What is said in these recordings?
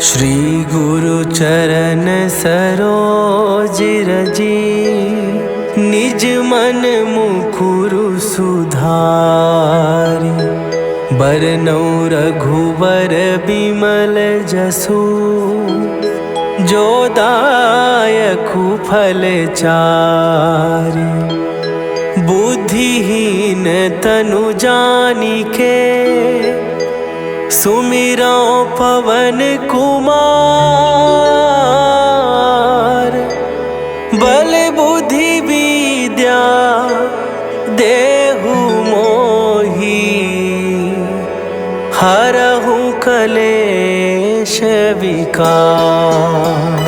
श्री गुरु चरण सरोज रजी, निज मन मुकुरु सुधारि। बरनौ रघुवर बिमल जसु, जो दायकु फल चारि। बुद्धिहीन तनु जानिके, सुमिरौ पवन कुमार। बल बुद्धि विद्या देहु मोहि, हरहु कलेश विकार।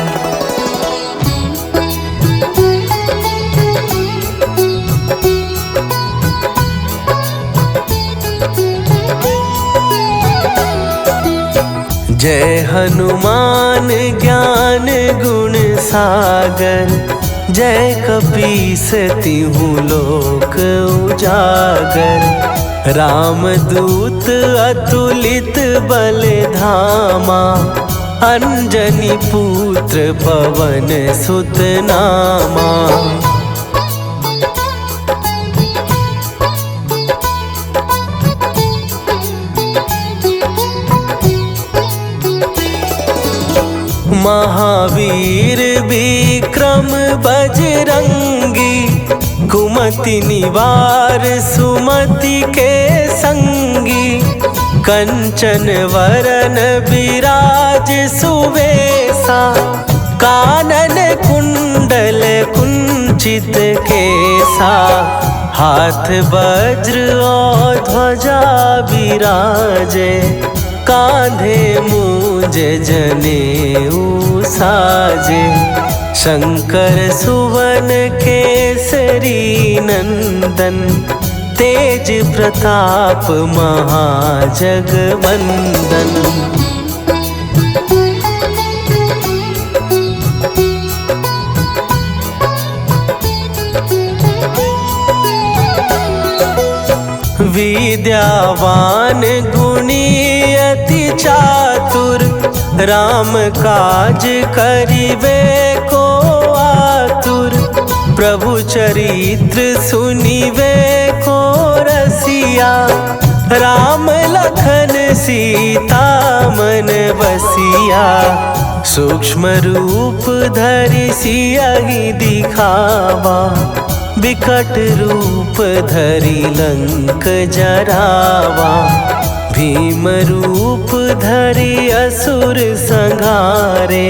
जय हनुमान ज्ञान गुण सागर, जय कपीस तिहु लोक उजागर। रामदूत अतुलित बल धामा, अंजनी पुत्र पवन सुत नामा। महावीर विक्रम बजरंगी, कुमति निवार सुमति के संगी। कंचन वरन विराज सुवेसा, कानन कुंडल कुंचित केसा। हाथ वज्र और ध्वजा विराजे, कांधे मूंज जनेऊ साजे। शंकर सुवन केसरी नंदन, तेज प्रताप महाजगवंदन। विद्यावान गुणी अति चातुर, राम काज करिबे को आतुर। प्रभु चरित्र सुनिबे को रसिया, राम लखन सीता मन बसिया। सूक्ष्म रूप धरि सियहि दिखावा, विकट रूप धरि लंक जरावा। भीम रूप धरि असुर संहारे,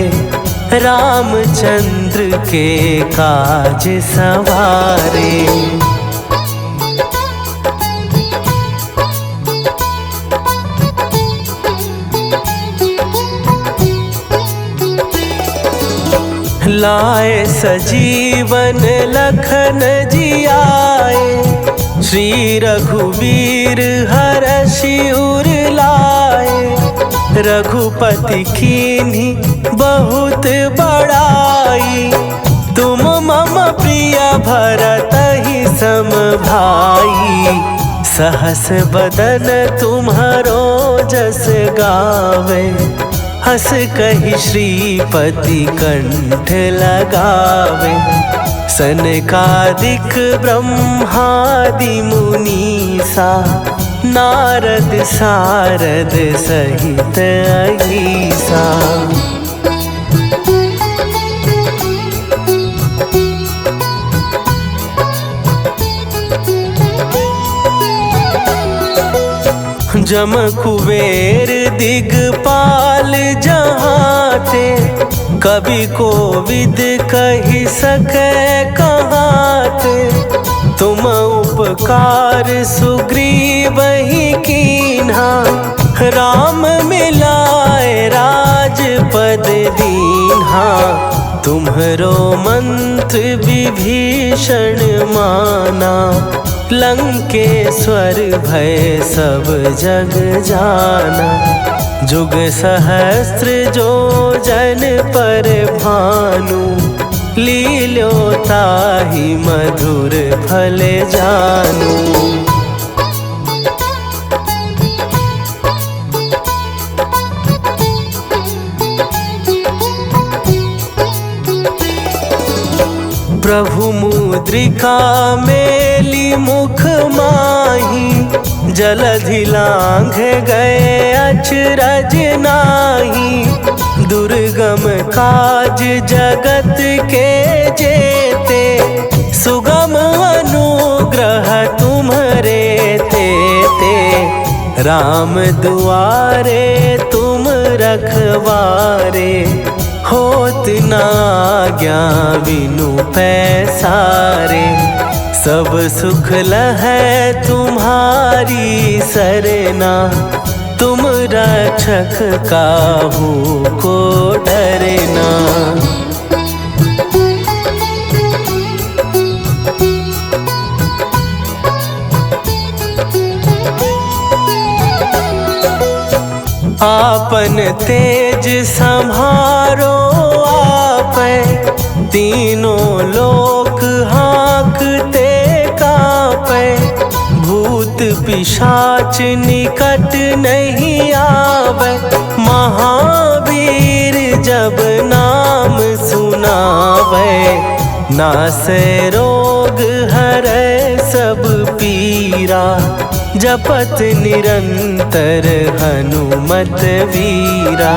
रामचंद्र के काज सवारे। लाए सजीवन लखन जियाए, श्री रघुवीर हरषि उर लाए। रघुपति कीन्ही बहुत बड़ाई, तुम मम प्रिय भरतहि सम भाई। सहस बदन तुम्हरो जस गावे, हस कहि श्रीपति कंठ लगावे। सनकादिक ब्रह्मादि मुनीसा, नारद सारद सहित अहीसा। जम कुबेर दिगपाल जहाते, कवि कोविद कहि सकै कहाते। तुम उपकार सुग्रीवहि कीन्हा, राम मिलाए राजपद दीन्हा। तुम्हरो मंत्र विभीषण माना, लंकेश्वर भय सब जग जाना। जुग सहस्त्र जो जन पर भानु, लील्यो ताहि मधुर फल जानू। प्रभु मुद्रिका मेली मुख माही, जलधि लांघ गए अचरज नाही। दुर्गम काज जगत के जेते, सुगम अनुग्रह तुम्हरे ते। राम दुआरे तुम रखवारे, होत ना आज्ञा बिनु पैसारे। सब सुख लहै तुम्हारी सरना, तुम रक्षक काहू को डरना। आपन तेज संभारो आपै, तीनों लोक हाँकते कांपै। भूत पिशाच निकट नहीं आवे, महावीर जब नाम सुनावे। नासै रोग हरै सब पीरा, जपत निरंतर हनुमत वीरा।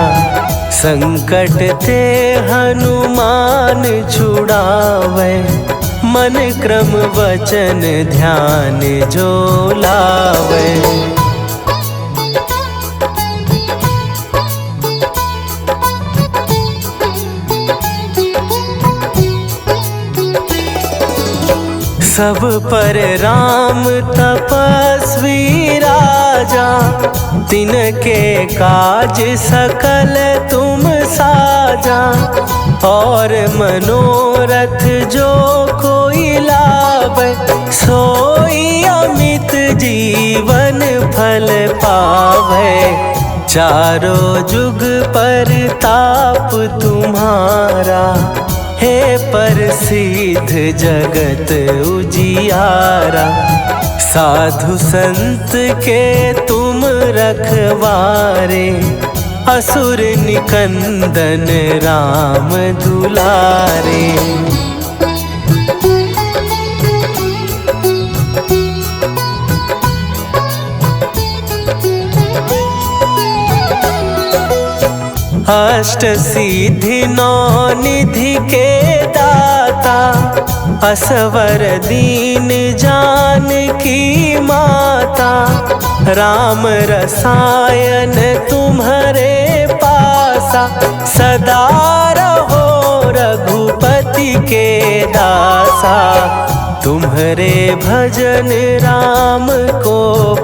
संकट ते हनुमान छुड़ावे, मन क्रम वचन ध्यान जो लावे। सब पर राम तपस्वी राजा, तिनके काज सकल तुम साजा। और मनोरथ जो कोई लावे, सोई अमित जीवन फल पावे। चारों जुग परताप तुम्हारा, हे प्रसिद्ध जगत उजियारा। साधु संत के तुम रखवारे, असुर निकंदन राम दुलारे। अष्ट सिद्धि नौ निधि के दाता, असवर दीन जानकी माता। राम रसायन तुम्हारे पासा, सदा रहो रघुपति के दासा। तुम्हारे भजन राम को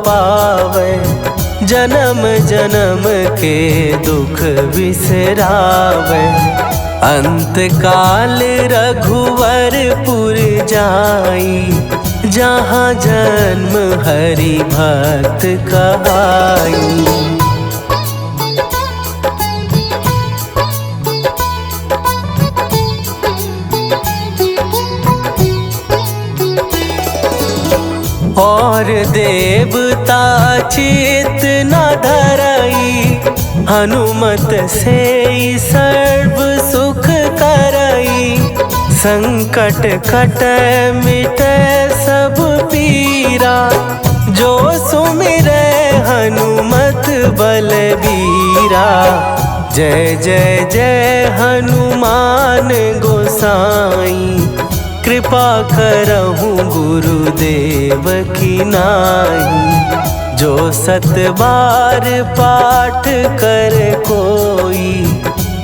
पावे, जन्म जन्म के दुख बिसरावे। अंत काल रघुवरपुर जाई, जहाँ जन्म हरि भक्त कहाई। और देवता चित न धरई, हनुमत से सर्व सुख करई। संकट कटै मिटै सब पीरा, जो सुमिरै हनुमत बलबीरा। जय जय जय हनुमान गोसाई, कृपा करहूँ गुरुदेव की नाई। जो सत बार पाठ कर कोई,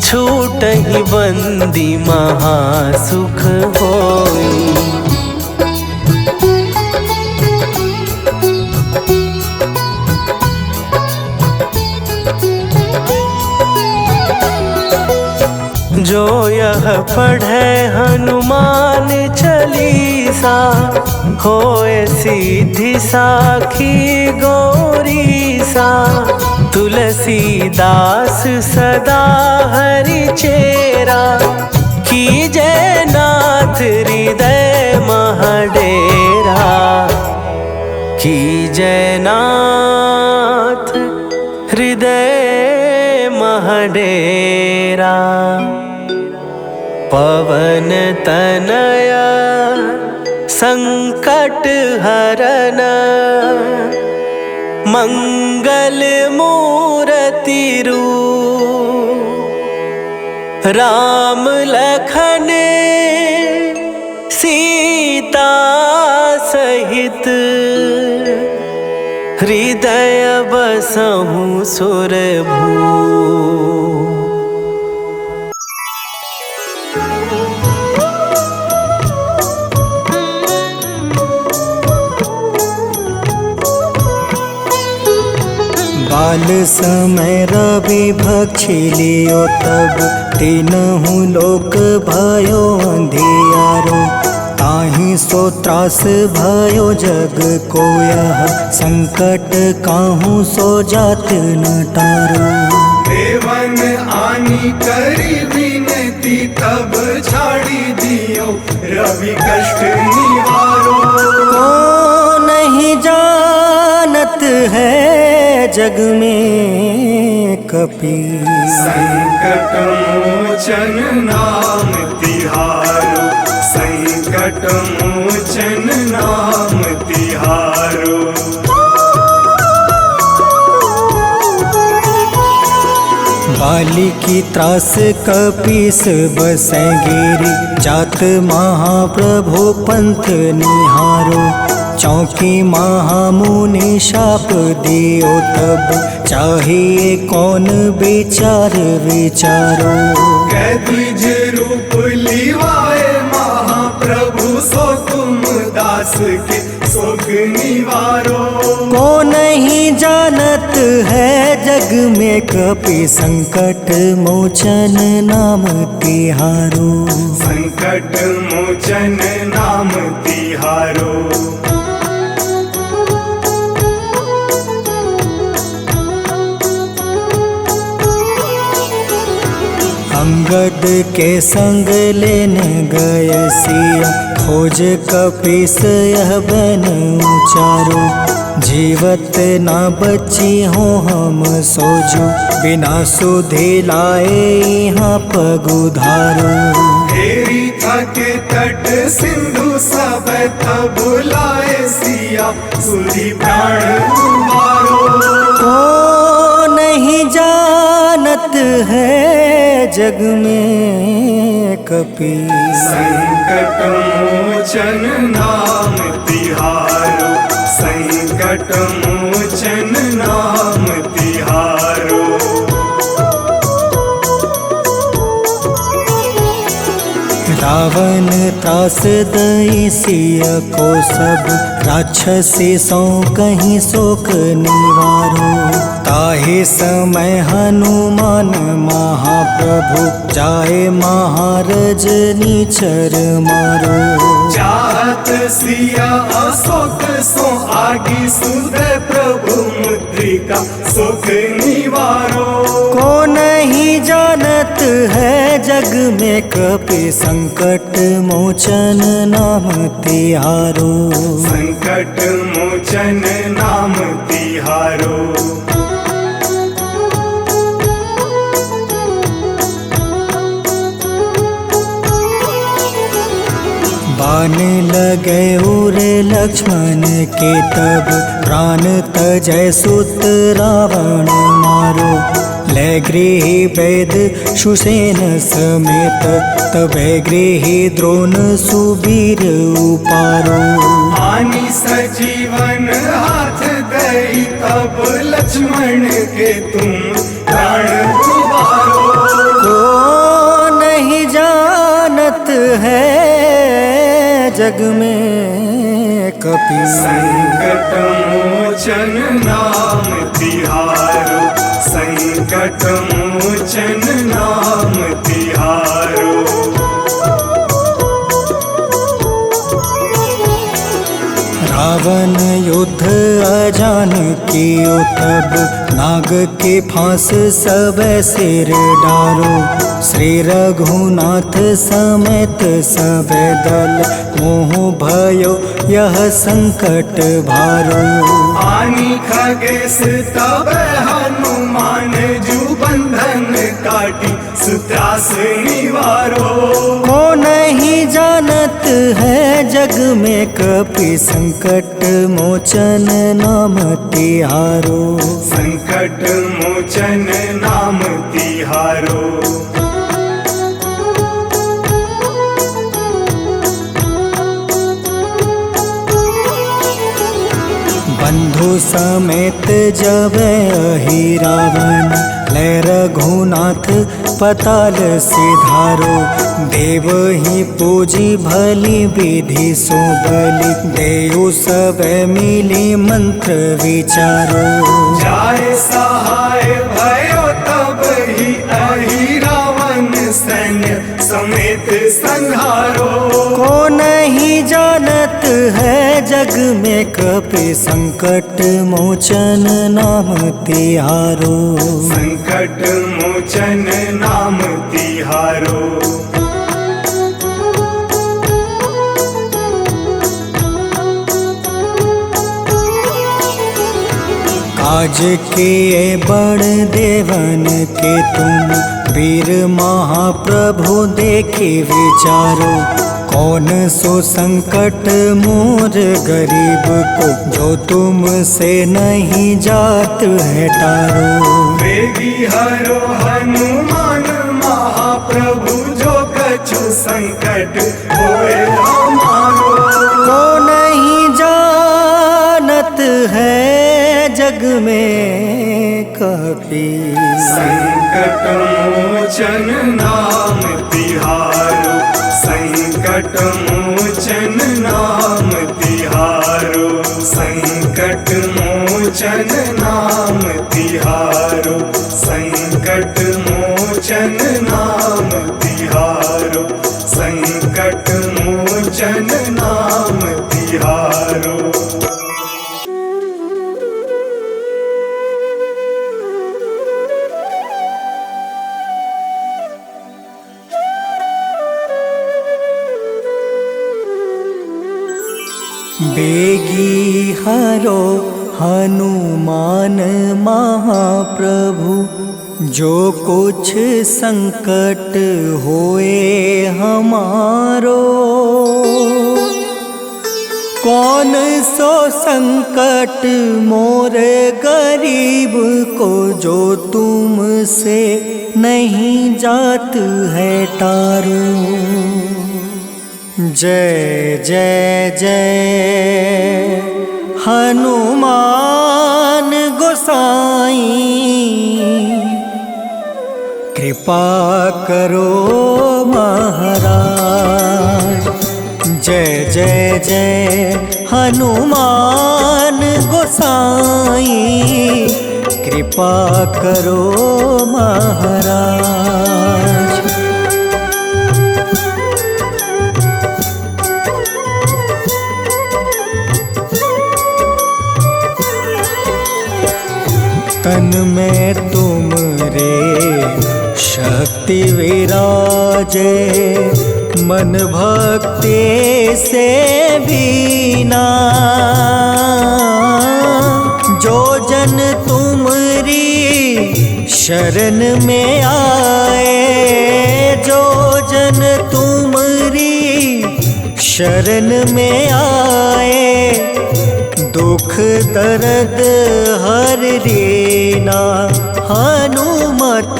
छूटहि बंदी महासुख होई। जो यह पढ़े हनुमान चालीसा, होए सीधी साखी गौरीसा। तुलसीदास सदा हरि चेरा, कीजय नाथ हृदय महडेरा। कीजय नाथ हृदय महडेरा। पवन तनया संकट हरन मंगल मूर्ति रूप राम लखन सीता सहित हृदय बसहु सुरभू। बाल समय रवि भक्षी लियो तब तीनहु लोक भयो अंधियारो। ताहि सो त्रास भयो जग को यह संकट काहू सो जात न टारो। देवन आनी करी विनती तब छाड़ी दियो रवि कष्ट निवारो। को नहीं जानत है जग में कपि संकट मोचन नाम तिहारो। संकट मोचन नाम तिहारो। बाली की त्रास कपीस बसै गिरी जात महाप्रभु पंथ निहारो। चौकी महामुनि शाप दियो तब चाहिए कौन विचार विचारो। कैद्विज रूप लिवाए महाप्रभु सो तुम दास के शोक निवारो। को नहीं जानत है जग में कपि संकट मोचन नाम तिहारो। संकट मोचन नाम तिहारो। अंगद के संग लेने गए सिया खोज कपीस यह बन उचारो। जीवत ना बची हो हम सोजो बिना सुधे लाए यहाँ पगुधारो। तेरी थके तट सिंधु सब तब बुलाए सिया सुधी प्राण तुम्हारो। को नहीं जानत है जग में कपि संकट मोचन नाम तिहारो। संकट मोचन नाम तिहारो। रावण त्रास दई सिया को सब राक्षसी सो कहीं शोक निवारो। ताहि समय हनुमान महाप्रभु जाए महारज नीचर मारो। चाहत सिया अशोक सो आगी सुदय प्रभु मुद्रिका सुख निवारो। को नहीं जानत है जग में कपि संकट मोचन नाम तिहारो। संकट मोचन नाम तिहारो। बाण लगे उर लक्ष्मण के तब प्राण तजय सुत रावण मारो। ले गृह वैद सुसेन समेत तबे गृह द्रोण सुबीर उपारो। आनी सजीवन हाथ दई तब लक्ष्मण के तुम प्राण उबारो। को नहीं जानत है जग में कपि संकट मोचन नाम तिहारो। संकट मोचन नाम तिहारो। रावण युद्ध अजान कियो तब नाग के फांस सब सिर डारो। श्री रघुनाथ समेत सब दल मोह भयो यह संकट भारो। आनी खगेश तब हनुमान जू बंधन काटी सुत त्रास निवारो। को नहीं जानत है जग में कपि संकट मोचन नाम तिहारो। संकट मोचन नाम तिहारो। बंधु समेत जब अहि रावण ले रघुनाथ पताल सिधारो। देव ही पूजी भली विधि सो बलि देव सब मिली मंत्र विचारो। जाय सहाय भयो तब ही अहि रावण सैन्य समेत संहारो। को नहीं जानत है जग में कपि संकट मोचन नाम तिहारो। संकट मोचन नाम तिहारो। काज किए बड़ देवन के तुम वीर महाप्रभु देखी विचारो। कौन सो संकट मोर गरीब को जो तुमसे नहीं जात है टारो। वेगी हरो हनुमान महाप्रभु जो कछु संकट होए हमारो। को नहीं जानत है जग में कपि संकट मोचन नाम तिहारो। संकट मोचन नाम तिहारो। संकट मोचन नाम तिहारो। संकट मोचन नाम तिहारो। संकट मोचन नाम तिहारो। बेगी हरो हनुमान महाप्रभु जो कुछ संकट होए हमारो। कौन सो संकट मोर गरीब को जो तुमसे नहीं जात है टारो। जय जय जय हनुमान गोसाई कृपा करो महाराज। जय जय जय हनुमान गोसाई कृपा करो महाराज। तन में तुमरे शक्ति विराजे मन भक्ति से बीना। जो जन तुमरी शरण में आए जो जन तुमरी शरण में आए दुख दर्द हर रीना। हनुमत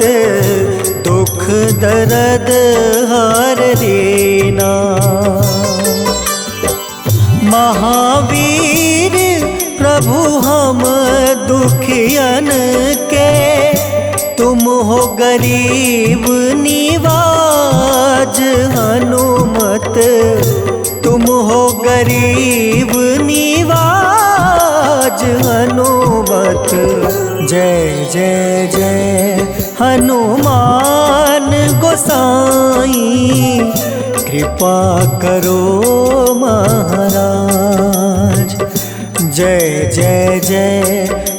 दुख दर्द हर रीना। महावीर प्रभु हम दुखियन के तुम हो गरीब निवाज। हनुमत तुम हो गरीब निवाज। हनुमत जय जय जय हनुमान गोसाई कृपा करो महाराज। जय जय जय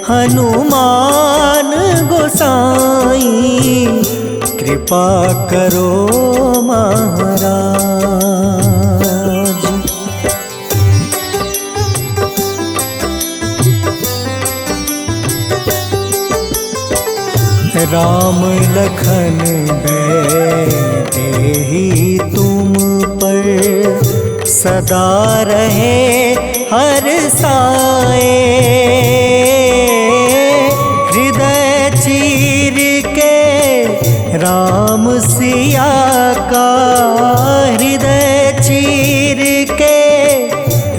हनुमान गोसाई कृपा करो महाराज। राम लखन देहि तुम पर सदा रहे हर साए। हृदय चीर के राम सिया का, हृदय चीर के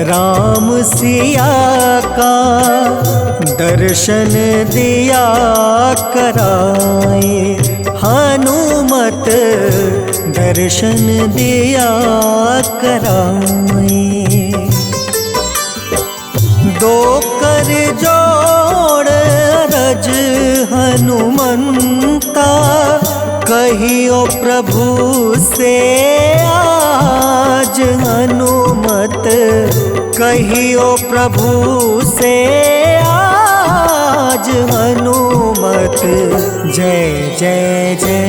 राम सिया का दर्शन दिया कराए। हनुमत दर्शन दिया कराए। दो कर जोड़ रज हनुमंता, कहियो प्रभु से आज। हनुमत कहियो प्रभु से आज। हनुमत जय जय जय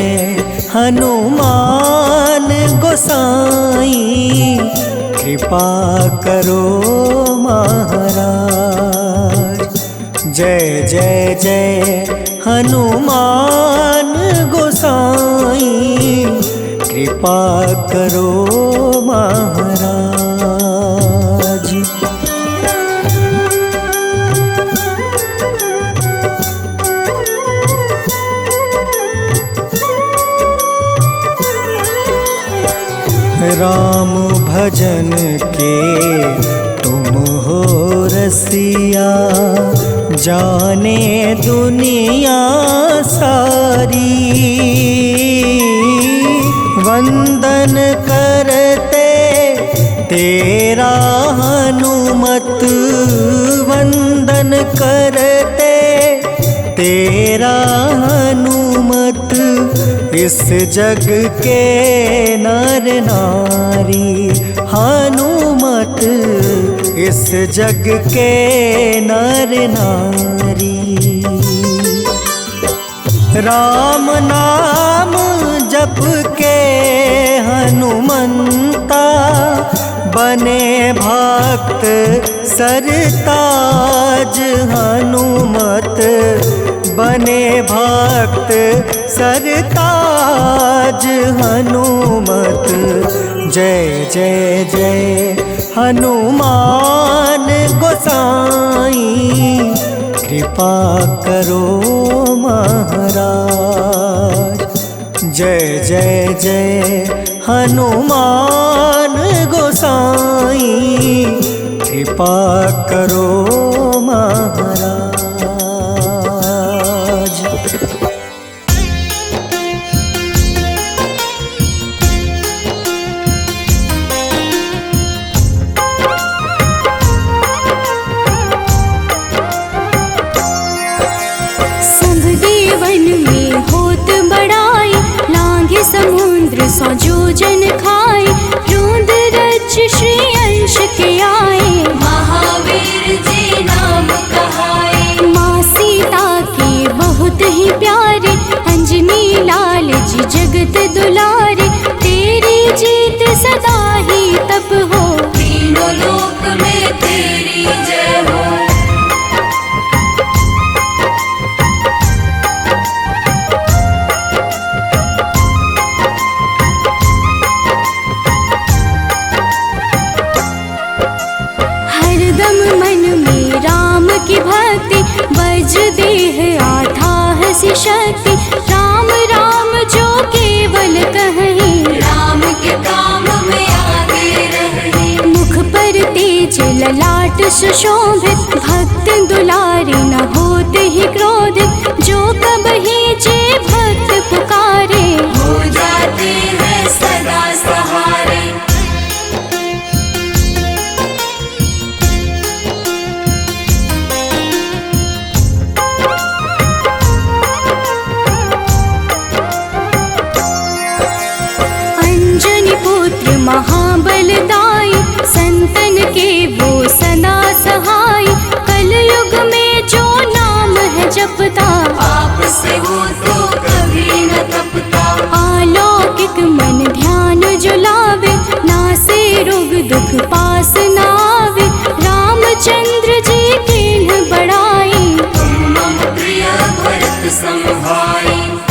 हनुमान गोसाई, कृपा करो महाराज। जय जय जय हनुमान गोसाई, कृपा करो महाराज। राम भजन के तुम हो रसिया, जाने दुनिया सारी। वंदन करते तेरा हनुमत, वंदन करते तेरा हनुमत। इस जग के नर नारी, हनुमत इस जग के नर नारी। राम नाम जप के हनुमंता, बने भक्त सरताज। हनुमत बने भक्त सरताज। हनुमत जय जय जय हनुमान गोसाई, कृपा करो महाराज। जय जय जय हनुमान गोसाई, कृपा करो महाराज। समुद्र सौ जोजन खाए, रूंद रज श्री अंश के आए। महावीर जी नाम कहाए, माँ सीता के बहुत ही प्यारे। अंजनी लाल जी जगत दुलारे, तेरी जीत सदा ही तप हो। तीनों लोक में तेरी जय हो। की भक्ति बज देह आधाह सी शक्ति। राम राम जो केवल कहें, राम के काम में आगे रहें। मुख पर तेज ललाट सुशोभित, भक्त दुलारे न होते ही क्रोधित। जो कबहि जे भक्त पुकारे, हो जाते हैं सदा सहारे। महाबलदाई, संतन के वो सदा सहाय। कलयुग में जो नाम है जपता, पाप से वो तो कभी न तपता। अलौकिक मन ध्यान जो लावे, नासे रोग दुख पास न आवे। रामचंद्र जी के बढ़ाई, तुम मम प्रिय भरत सम भाई।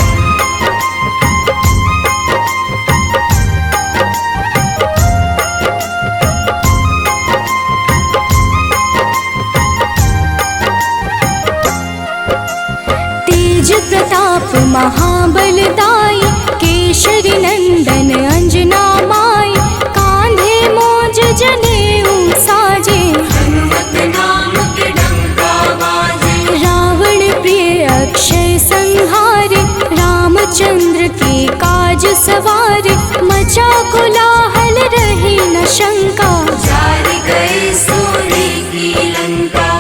महाबलदाई, केशरी नंदन अंजना माई, कांधे मोज जनेऊ साजे, हनुमत नाम के डंका बाजे। रावण प्रिय अक्षय संहारे, रामचंद्र के काज सवारे, मचा कोलाहल रही न शंका, जारी गए सोने की लंका।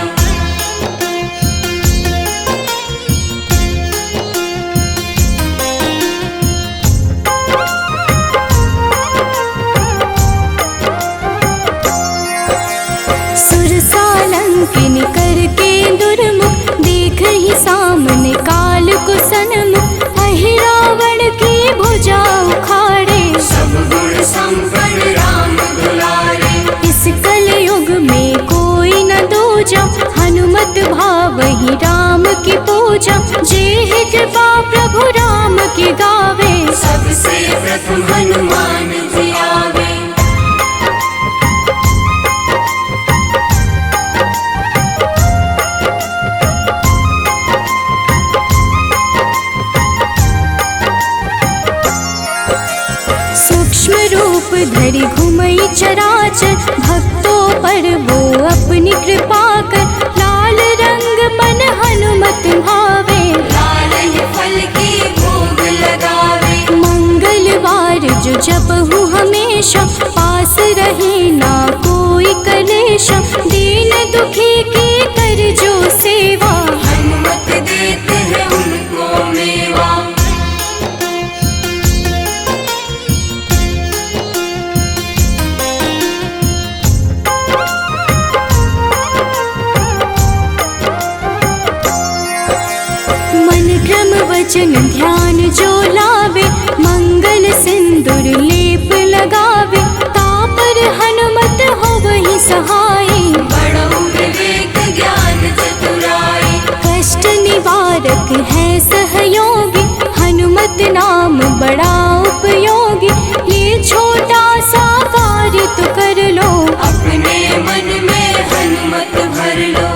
सुरसालंकिन करके दुर्मुख, देख ही सामने काल को सन्मुख, अहि रावण की भुजा उखाड़े, सब गुण संपन्न राम दुलारे। इस कलयुग में कोई न दूजा, हनुमत भावहि राम की पूजा, जेहि कृपा प्रभु राम की गावे, सबसे प्रथम हनुमान जी आवे। सूक्ष्म रूप धरि घुमई चराचर, भक्तों पर वो अपनी कृपा कर, लाल रंग मन हनुमत भावे, लाल ही फल की भोग लगावे। मंगलवार जो जपहु हमेशा, पास रहे ना कोई कलेश, दीन दुखी की कर जो सेवा, हनुमत देते हैं उनको मेवा। मन क्रम वचन ध्यान जो लावे, मंगल सिंदूर लेप लगावे, तापर हनुमत हो वही सहाय, बड़ो विवेक ज्ञान चतुराई। कष्ट निवारक है सहयोगी, हनुमत नाम बड़ा उपयोगी, ये छोटा सा कार्य तो कर लो, अपने मन में हनुमत भर लो।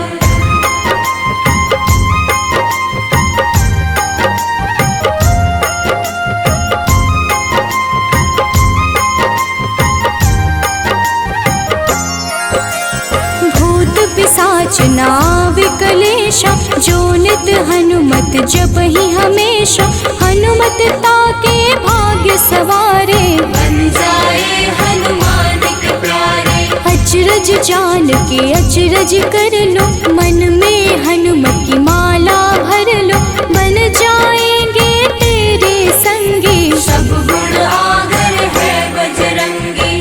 भूत पिशाच नावि कलेशा, जो नित हनुमत जपहि हमेशा, हनुमत ताके भाग्य सवारे, बन जाए हनुमान के प्यारे। अचरज जान के अचरज कर लो, मन में हनुमत की माला भर लो, बन जाएंगे तेरे संगी, सब गुण आगर है बजरंगी।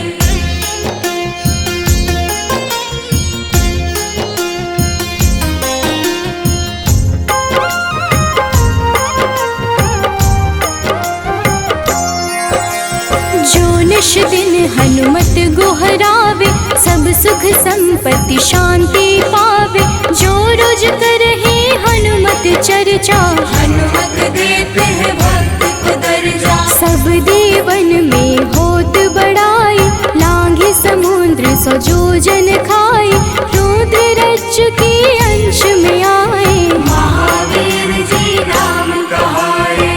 जो निश दिन हनुमत गोहरावे, सब सुख संपत्ति शांति पावे, जो रोज करहे हनुमत चर्चा, हनुमत देते हैं भक्त को दर्जा। सब देवन में होत बड़ाई, लांघे समुद्र सो जोजन खाई, रुद्र रज की अंश में आए, महावीर जी नाम कहाए।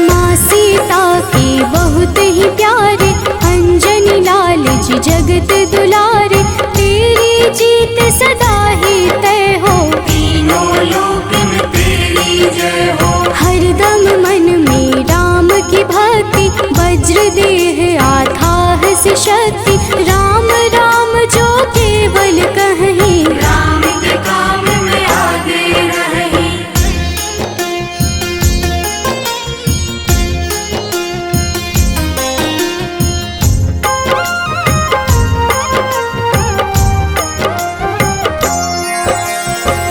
माँ सीता के बहुत ही प्यारे, अंजनी लाल जी जगत दुलारे, तेरी जीत सदा ही तय हो, तीनों लोक में तेरी जय हो। हरदम मन में राम की भक्ति, वज्र देह आधार से शक्ति, राम राम जो केवल कहीं, राम के काम में आगे रही।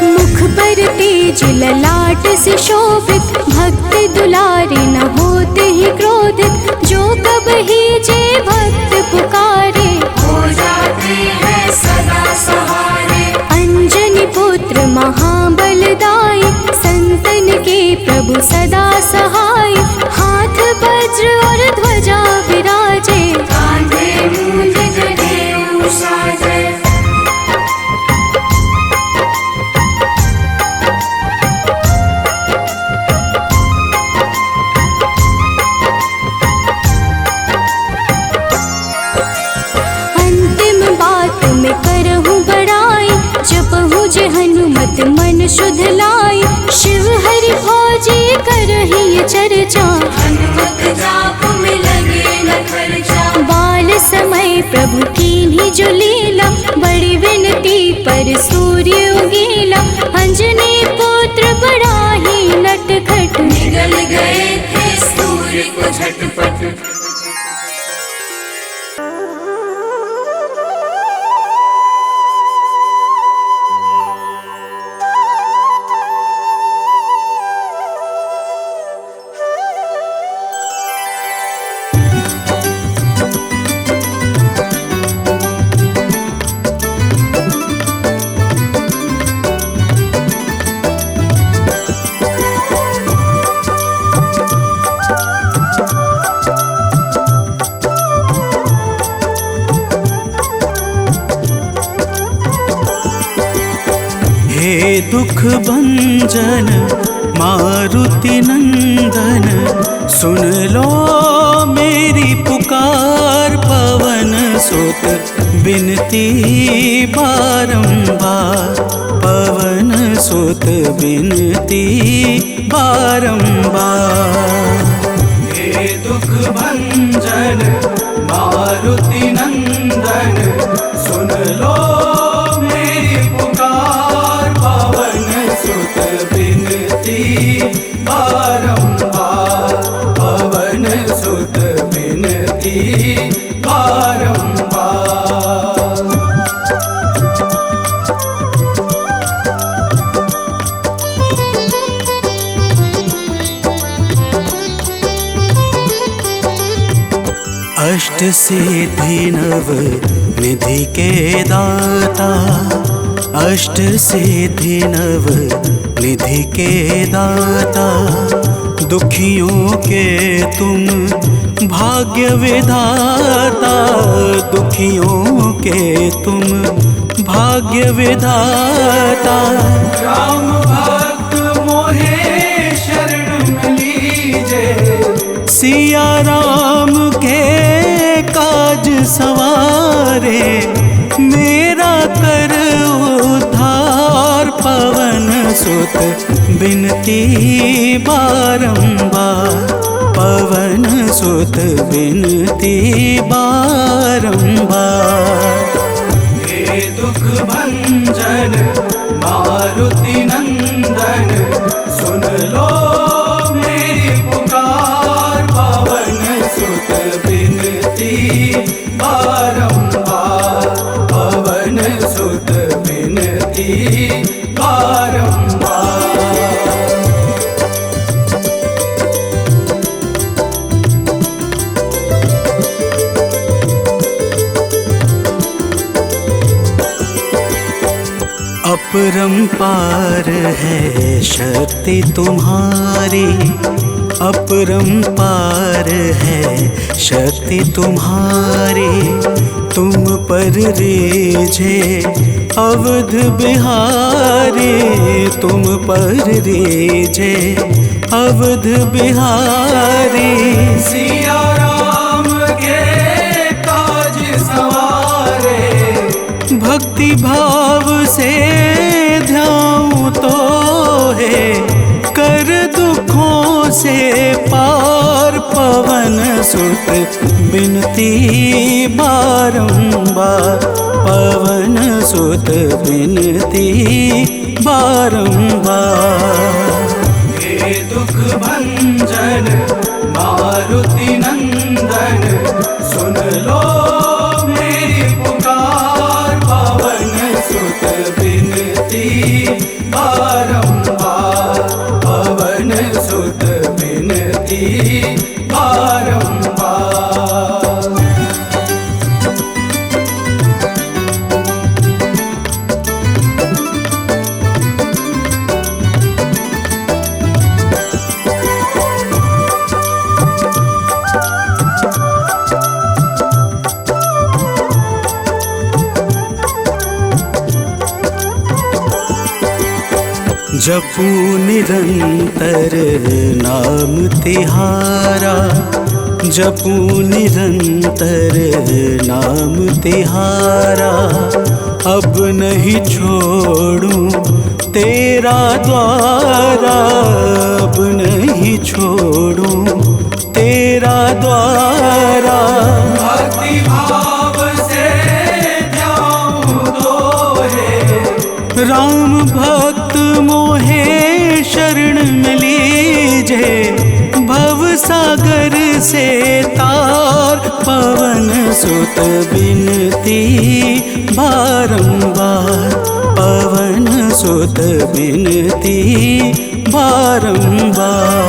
मुख पर तेज ललाट से शोभित, भक्त दुलारे न होते ही क्रोधित, जो कब ही जे भक्त पुकारे, हो जाते हैं सदा सहारे। अंजनी पुत्र महाबलदाई, संतन के प्रभु सदा सहाय, हाथ वज्र और मन शुद्ध लाई। शिव हरि भोजे करहि ये चर्चा, हनुमत जाप में लगे न खर्चा। बाल समय प्रभु कीन्ही जो लीला, बड़ी विनती पर सूर्य उगेला। अंजनी पुत्र बड़ा ही नटखट, निगल गए थे सूर्य को झटपट। हे दुख भंजन मारुति नंदन, सुन लो मेरी पुकार। पवन सुत बिनती बारंबार, पवन सुत बिनती बारंबार। हे दुख भंजन मारुति नंदन, सुन लो मेरी पुकार। पवन सुत बिनती बारंबार, पवन सुत बिनती बारंबार। अष्ट सिद्धि नव निधि के दाता, अष्ट सिद्धि नव निधि के दाता। दुखियों के तुम भाग्य विधाता, दुखियों के तुम भाग्य विधाता। राम भक्त मोहे शरण लीजे, सिया राम के काज सवारे। मेरा कर उद्धार, पवन सुत बिनती बारंबार, पवन सुत बिनती बारंबार। हे दुख भंजन मारुति नंदन, सुन लो मेरी पुकार। पवन सुत बिनती बारंबार, पवन सुत बिनती बारंबार। अपरंपार है शक्ति तुम्हारी, अपरंपार है शक्ति तुम्हारी। तुम पर रीझे अवध बिहारी, तुम पर रीझे अवध बिहारी। सिया राम के काज सवारे, भक्ति भाव से ध्याऊं तो है कर दुखों से पार। पवन सुत बिनती बारंबार, पवन सुत बिनती बारंबार। हे दुख भंजन मारुति नंदन, सुन लो मेरी पुकार। पवन सुत बिनती बारंबार, पवन सुत बिनती बारंबार। जपू निरंतर नाम तिहारा, जपू निरंतर नाम तिहारा। अब नहीं छोड़ूं तेरा द्वारा अब नहीं छोड़ूं, तेरा द्वारा भक्ति भाव से जाऊं दोहे, राम भक्त मोहे शरण में लीजे, भव सागर से तार पवन सुत बिनती बारंबार, पवन सुत बिनती बारंबार।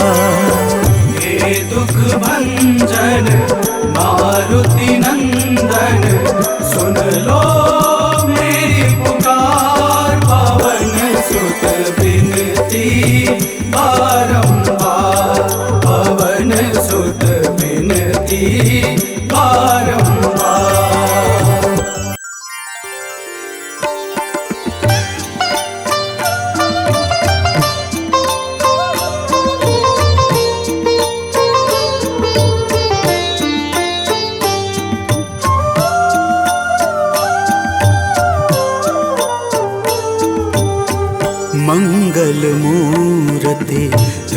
हे दुख भंजन मारुति नंदन, सुन लो मेरी पुकार, पवन सुत बिनती बारंबार, पवन सुत बिनती बारंबार। मंगल मूर्ति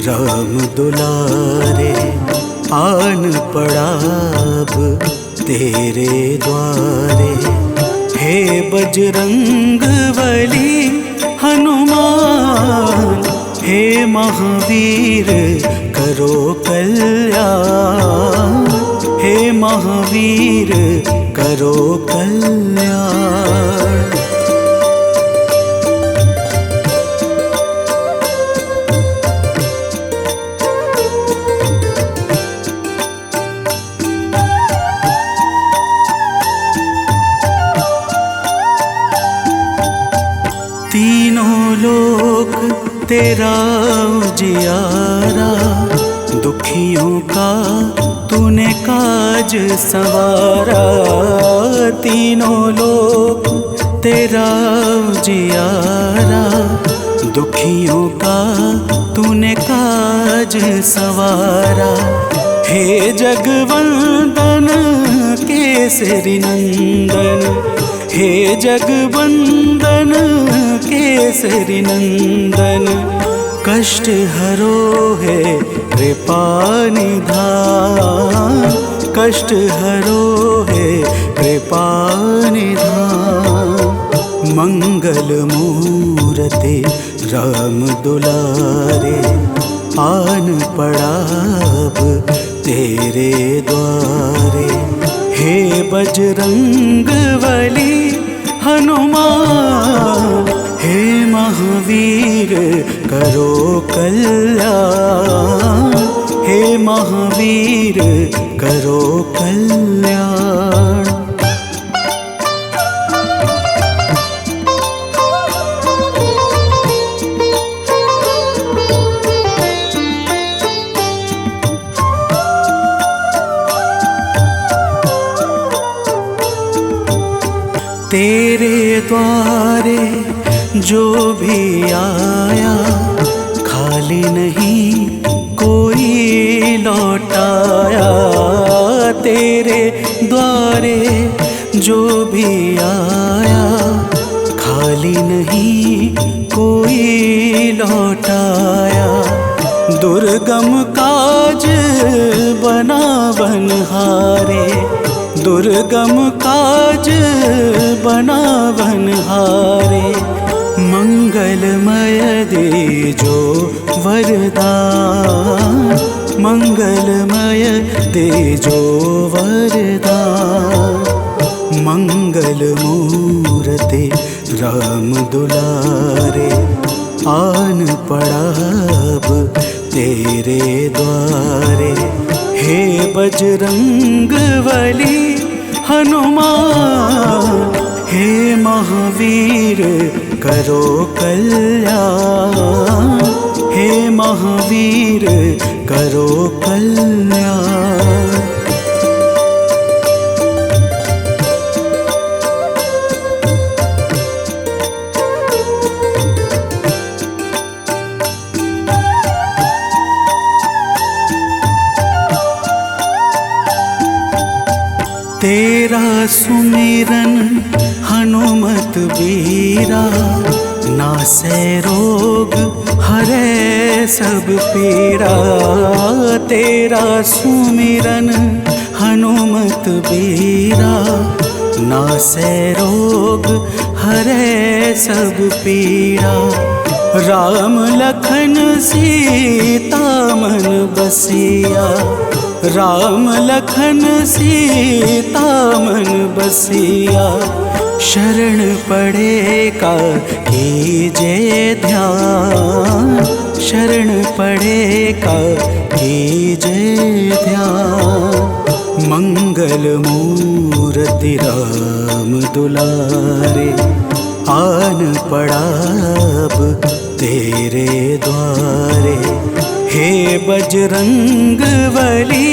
राम दुलारे, आन पड़ा अब तेरे द्वारे। हे बजरंग बली हनुमान, हे महावीर करो कल्याण, हे महावीर करो कल्याण। तीनों लोक तेरा उजियारा, दुखियों का तूने काज संवारा। तीनों लोक तेरा उजियारा, दुखियों का तूने काज संवारा। हे जगवंदन केसरी नंदन, हे जगवंदन केसरी नंदन, कष्ट हरो है कृपा निधान, कष्ट हरो है कृपा निधान। मंगल मूर्ति राम दुलारे, आन पड़ा अब तेरे द्वारे। हे बजरंग बली हनुमान, हे महावीर करो कल्याण, हे महावीर करो कल्याण। तेरे द्वारे जो भी आया, खाली नहीं कोई लौटाया। तेरे द्वारे जो भी आया, खाली नहीं कोई लौटाया। दुर्गम काज बना बनहारे, दुर्गम काज बना बनहारे। मंगलमय दे जो वरदान, मंगलमय दे जो वरदान। मंगल मूर्ति राम दुलारे, आन पड़ा अब तेरे द्वारे। हे बजरंग बली हनुमान, हे महावीर करो कल्याण, हे महावीर करो कल्याण। तेरा सुमिरन हनुमत बीरा, नासे रोग हरे सब पीरा, तेरा सुमिरन हनुमत बीरा। नासे रोग हरे सब पीरा, राम लखन सीता मन बसिया। राम लखन सीता मन बसिया, शरण पड़े का कीजे ध्यान। शरण पड़े का कीजे ध्यान। मंगल मूर्ति राम दुलारे, आन पड़ा अब तेरे द्वारे। हे बजरंग बली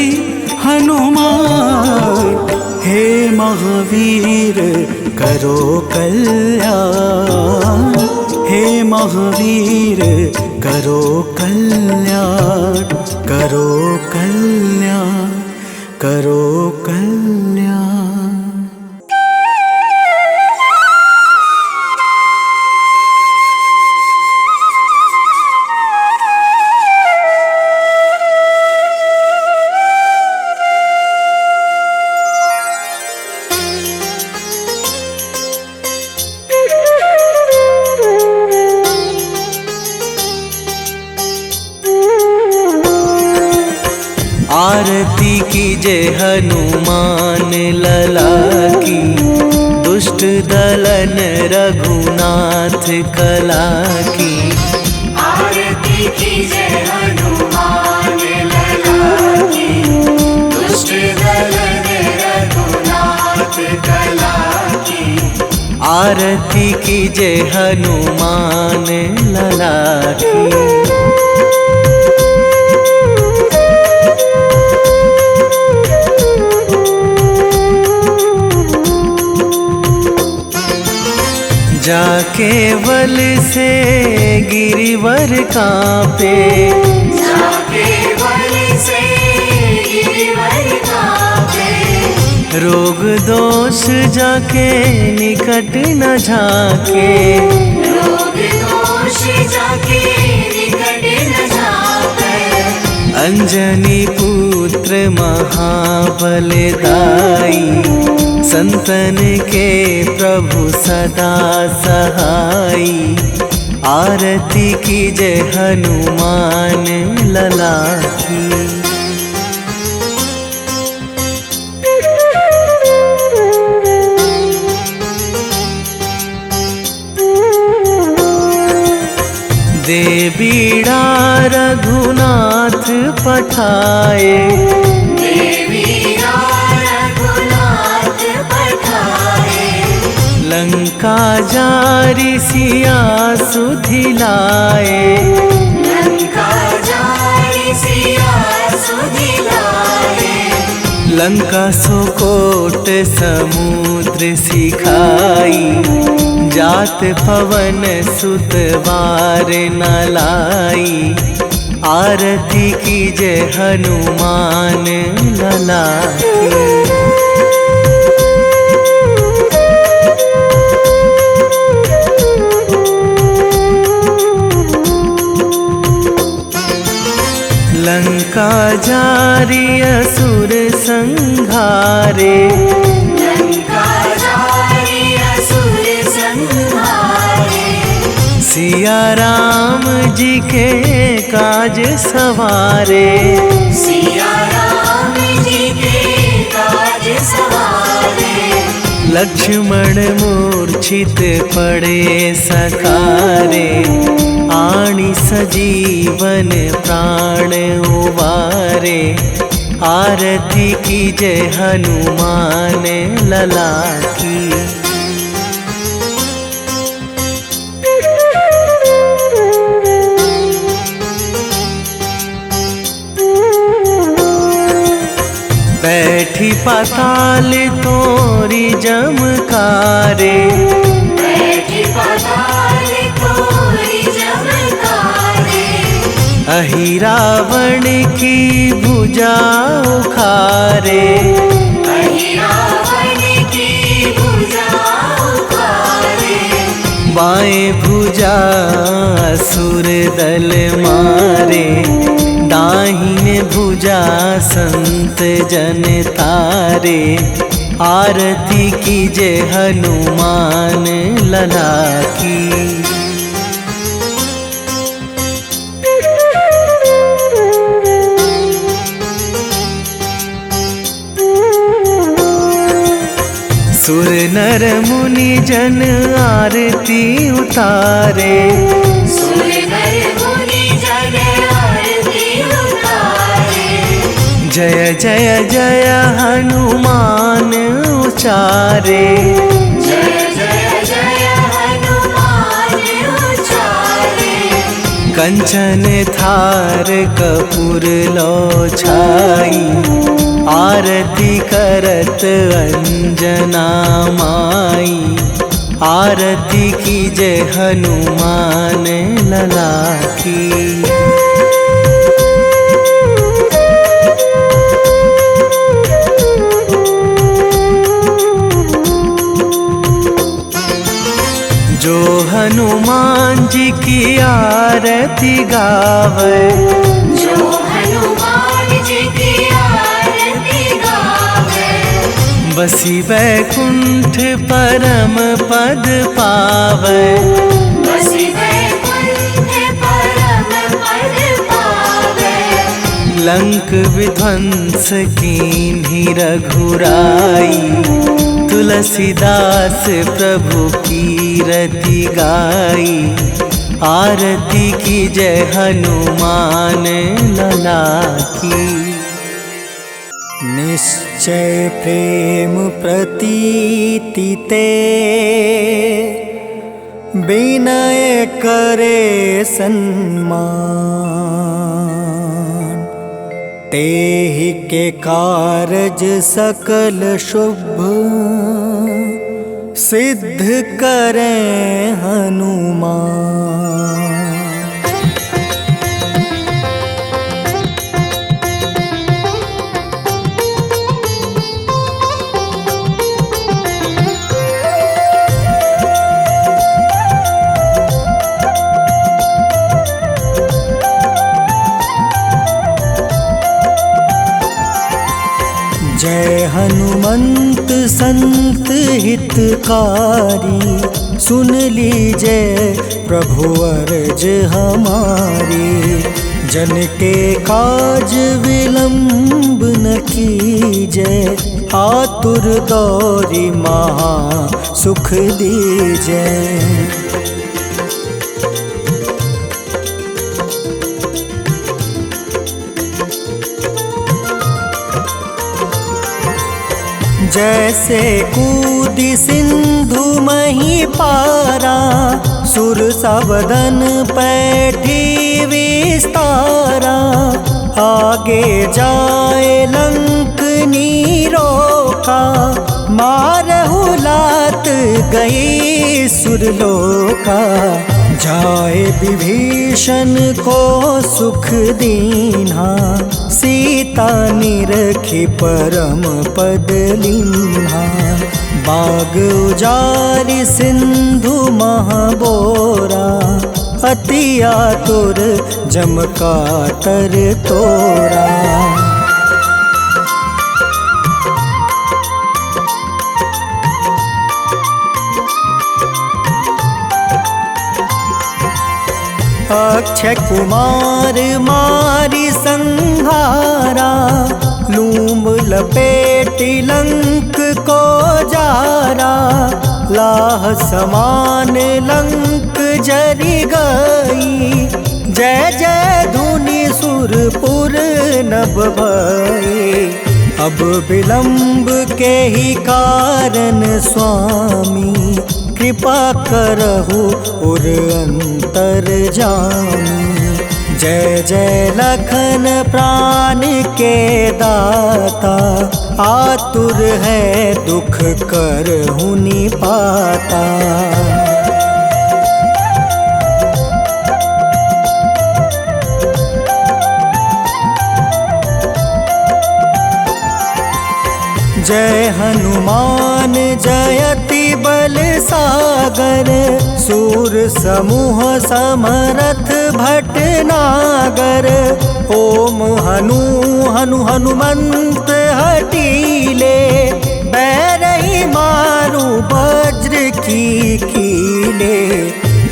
हनुमान, हे महावीर करो कल्याण। हे महावीर करो कल्याण, करो कल्याण, करो कल्याण। आरती कीजे हनुमान लला की, दुष्ट दलन रघुनाथ कला की। आरती कीजे हनुमान लला की, दुष्ट दलन रघुनाथ कला की। आरती कीजे हनुमान लला की। जाके बल से गिरिवर कांपे, जाके बल से गिरिवर कांपे। रोग दोष जाके निकट न झाके, रोग दोष जाके निकट न झाके। अंजनी पुत्र महाबलदाई, संतन के प्रभु सदा सहाई। आरती कीजे हनुमान लला की। दे बीड़ा रघुनाथ पठाए, लंका जारी सिया सुधिलाए। लंका जारी सिया सुधिलाए। लंका सुकोट समुद्र सिखाई, जात पवन सुत वार न लाई। आरती कीजे हनुमान लला की। लंका जारी असुर संहारे, लंका जारी असुर संहारे। सिया राम जी के काज सवारे, सिया राम जी के काज सवारे। लक्ष्मण मूर्छित पड़े सकारे, आणी सजीवन प्राण उबारे। आरती कीजे हनुमान लला की। बैठी पाताल तोरी जमकारे, बैठी पाताल तोरी जमकारे। अहि रावण की भुजा उखारे, अहि रावण की भुजा उखारे। बाएं भुजा असुर दल मारे, दाहिने भुजा संत जन तारे। आरती कीजे हनुमान लला की। सुर नर मुनि जन आरती उतारे, सुर नर मुनि जन आरती उतारे। जय जय जय हनुमान उचारे, जय जय जय हनुमान उचारे। कंचन थार कपूर लो छाई, आरती करत अंजना माई। आरती कीजे हनुमान लला की। जो हनुमान जी की आरती गावे, जो हनुमान जी की आरती गावे। बसी वैकुंठ परम पद पावे, बसी वैकुंठ परम पद पावे। लंक विध्वंस कीन्ही रघुराई, तुलसीदास प्रभु कीरति गाई। आरती कीजे हनुमान लला की। निश्चय प्रेम प्रतीति ते, विनय करे सन्मान। तेहि के कारज सकल शुभ, सिद्ध करें हनुमान। जय हनुमंत संत हितकारी, सुन लीजिए प्रभु अर्ज हमारी। जन के काज विलंब न कीजिए, आतुर दौरी महा सुख दीजिए। जैसे कूदी सिंधु मही पारा, सुर सबदन पैठी विस्तारा। आगे जाए लंक नीरोका, मारहु लात गई सुरलोका। जाए विभीषण को सुख दीन्हा, सीता निरखी परम पद लीन्हा। बाग उजारि सिंधु महाबोरा, अति आतुर जम काटर तोरा। अक्षय कुमार मारी संहारा, लूम लपेटी लंक को जारा। लाह समान लंक जरि गई, जय जय धुनि सुरपुर नभ भई। अब विलंब के ही कारण स्वामी, कृपा करहु उर अंतर जामी। जय जय लखन प्राण के दाता, आतुर है दुख करहु निपाता। जय हनुमान जयति बल सागर, सूर समूह समरथ भटनागर। ओम हनु हनु हनुमंत हटीले, बैरही मारू वज्र की कीले।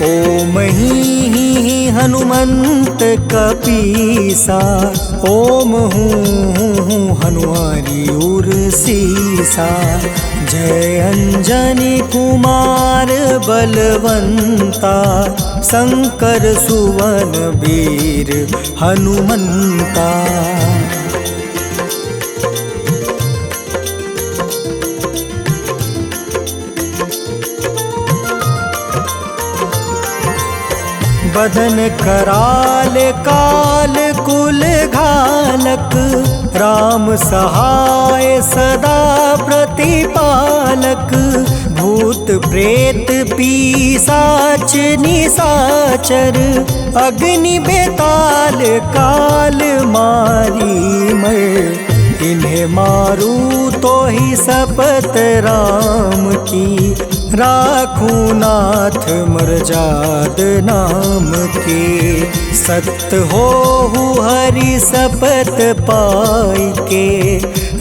ओम ही हनुमंत कपीसा, ओम हूँ हनुमारी उर्सीसा। जय अंजनी कुमार बलवंता, शंकर सुवन वीर हनुमंता। बदन कराल काल कुल घालक, राम सहाय सदा प्रतिपालक। भूत प्रेत पिशाच निशाचर, अग्नि बेताल काल मारी मर। इन्हें मारू तो ही शपथ राम की, राखूं नाथ मर्जाद नाम के। सत्य हो हरि शपथ पाई के,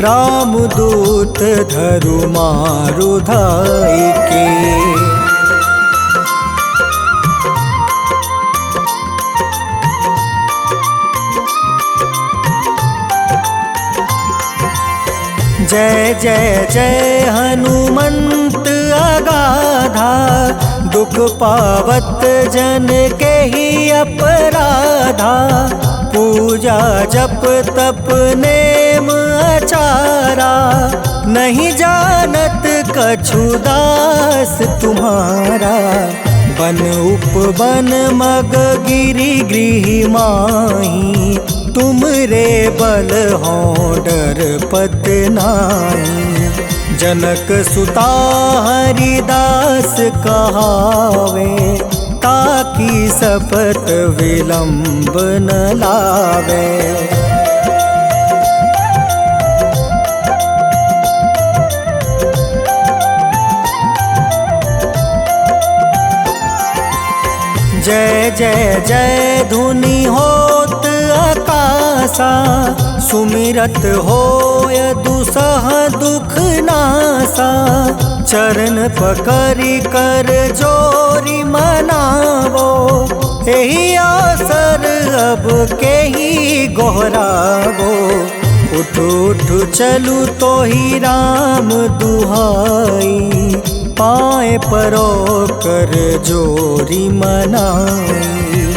राम दूत धरु मारु धाई के। जय जय जय हनुमंत अगाधा, दुख पावत जन के ही अपराधा। पूजा जप तप नेम आचारा, नहीं जानत कछु दास तुम्हारा। बन उपवन मग गिरि गृह माही, तुम रे बल हो डर पत नाई। जनक सुता हरिदास कहावे, ताकि शपथ विलंब न लावे। जय जय जय धुनि होत आकाशा, सुमिरत होय दुसह दुख नासा। चरण पकड़ि कर जोरी मनावो, एही आसर अब के ही गोहरावो। उठ उठ चलू तो ही राम दुहाई, पाए परो कर जोरी मनाई।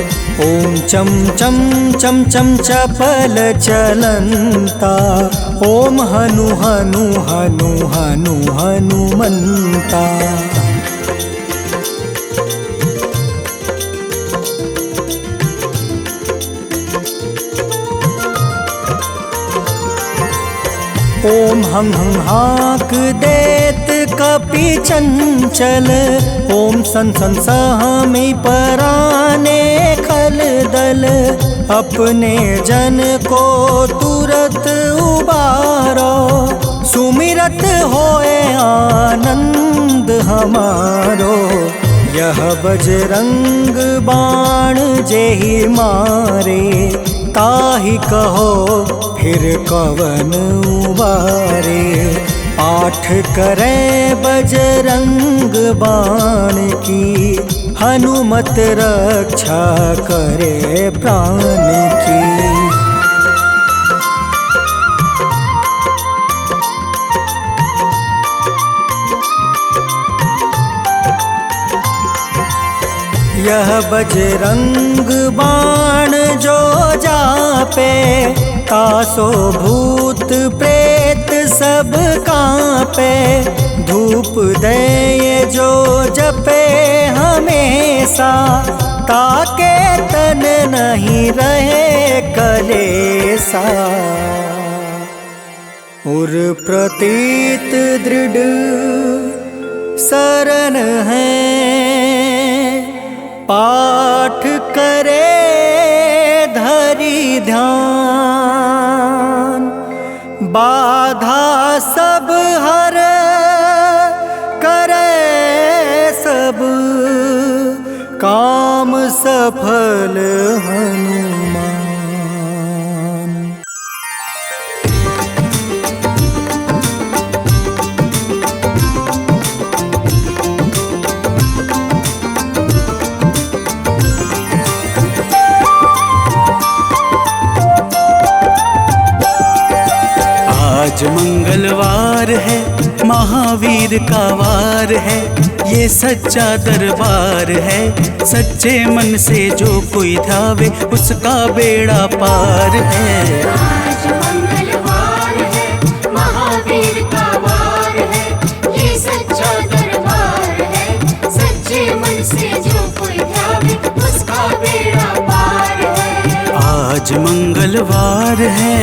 ओम चम चम चम चम चपल चलंता, ओम हनु हनु हनु हनु हनुमंता। ओम हं हाक देत कपि चंचल, ओम सन सन सहमी पराने खल दल। अपने जन को तुरत उबारो, सुमिरत होए आनंद हमारो। यह बजरंग बाण जेहि मारे, ताहि कहो फिर कवन उबारे। पाठ करें बजरंग बाण की, हनुमत रक्षा करे प्राण की। यह बजरंग बाण जो जापे, तासो भूत प्रेत सब कांपे। धूप दे जो जपे हमेशा, ताके तन नहीं रहे कलेसा। उर प्रतीत दृढ़ शरण है, पाठ करे धरि ध्यान। बाधा सब हर करे सब काम सफल हनुमान। आज मंगलवार है, महावीर का वार है, ये सच्चा दरबार है। सच्चे मन से जो कोई ध्यावे उसका बेड़ा पार है। आज मंगलवार है, महावीर का वार है, ये सच्चा दरबार है। सच्चे मन से जो कोई ध्यावे उसका बेड़ा पार है। आज मंगलवार है।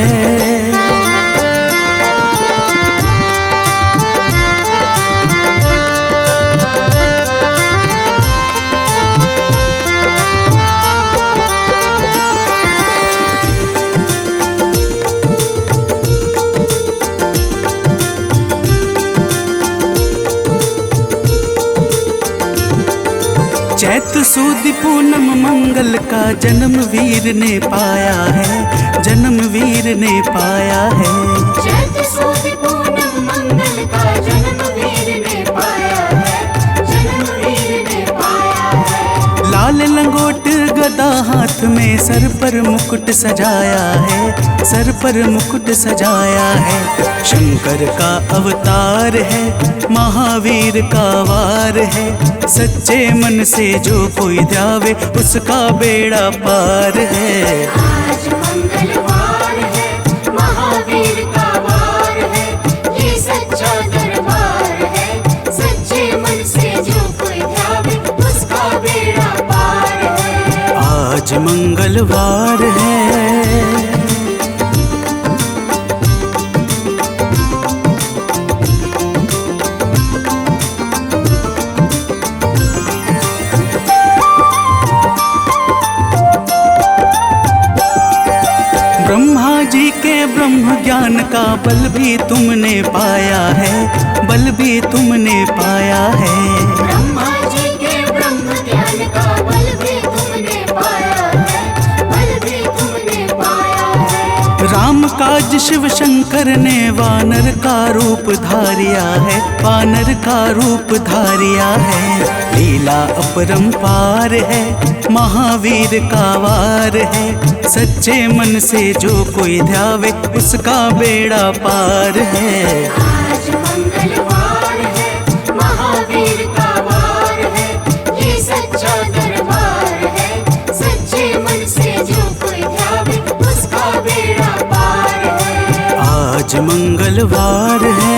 चैत सुद पूनम मंगल का जन्म वीर ने पाया है, जन्म वीर ने पाया है। चैत सुद पूनम मंगल का जन्म वीर ने पाया है, जन्म वीर ने पाया है। लाल लंगोट गदा हाथ में, सर पर मुकुट सजाया है, सर पर मुकुट सजाया है। शंकर का अवतार है, महावीर का वार है। सच्चे मन से जो कोई ध्यावे उसका बेड़ा पार है। आज मंगलवार है, महावीर का वार है, ये सच्चा दरबार है। सच्चे मन से जो कोई ध्यावे उसका बेड़ा पार है। आज मंगलवार है। ब्रह्मा जी के ब्रह्म ज्ञान का बल भी तुमने पाया है, बल भी तुमने पाया है। ब्रह्मा जी के ब्रह्म ज्ञान का बल भी तुमने पाया है, बल भी तुमने पाया है। राम काज शिव शंकर ने वानर का रूप धारिया है, वानर का रूप धारिया है। लीला अपरंपार है, महावीर का वार है। सच्चे मन से जो कोई ध्यावे उसका बेड़ा पार है। आज मंगलवार है, महावीर का वार है, ये सच्चा दरबार है। सच्चे मन से जो कोई ध्यावे उसका बेड़ा पार है। आज मंगलवार है।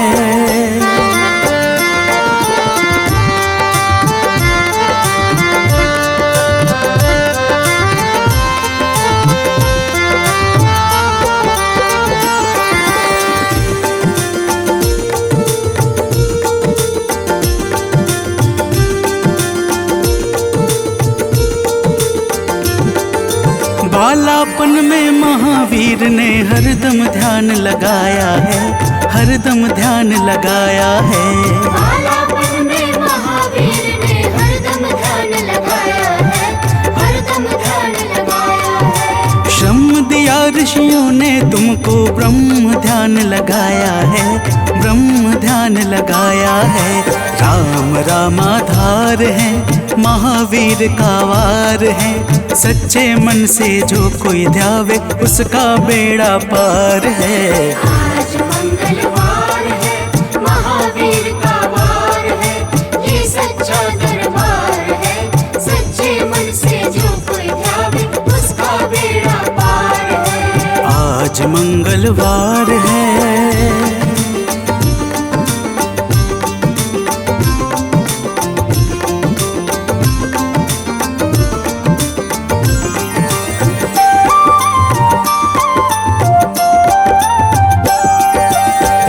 बालापन में महावीर ने हरदम ध्यान लगाया है, हरदम ध्यान लगाया है। बालापन में महावीर ने हरदम ध्यान लगाया है, हरदम ध्यान लगाया है। श्रम दिया ऋषियों ने तुमको, ब्रह्म ध्यान लगाया है, ब्रह्म ध्यान लगाया है। राम रामाधार है, महावीर का वार है। सच्चे मन से जो कोई ध्यावे उसका बेड़ा पार है। आज मंगलवार है, महावीर का वार है, ये सच्चा दरबार है। सच्चे मन से जो कोई ध्यावे उसका बेड़ा पार है। आज मंगलवार है।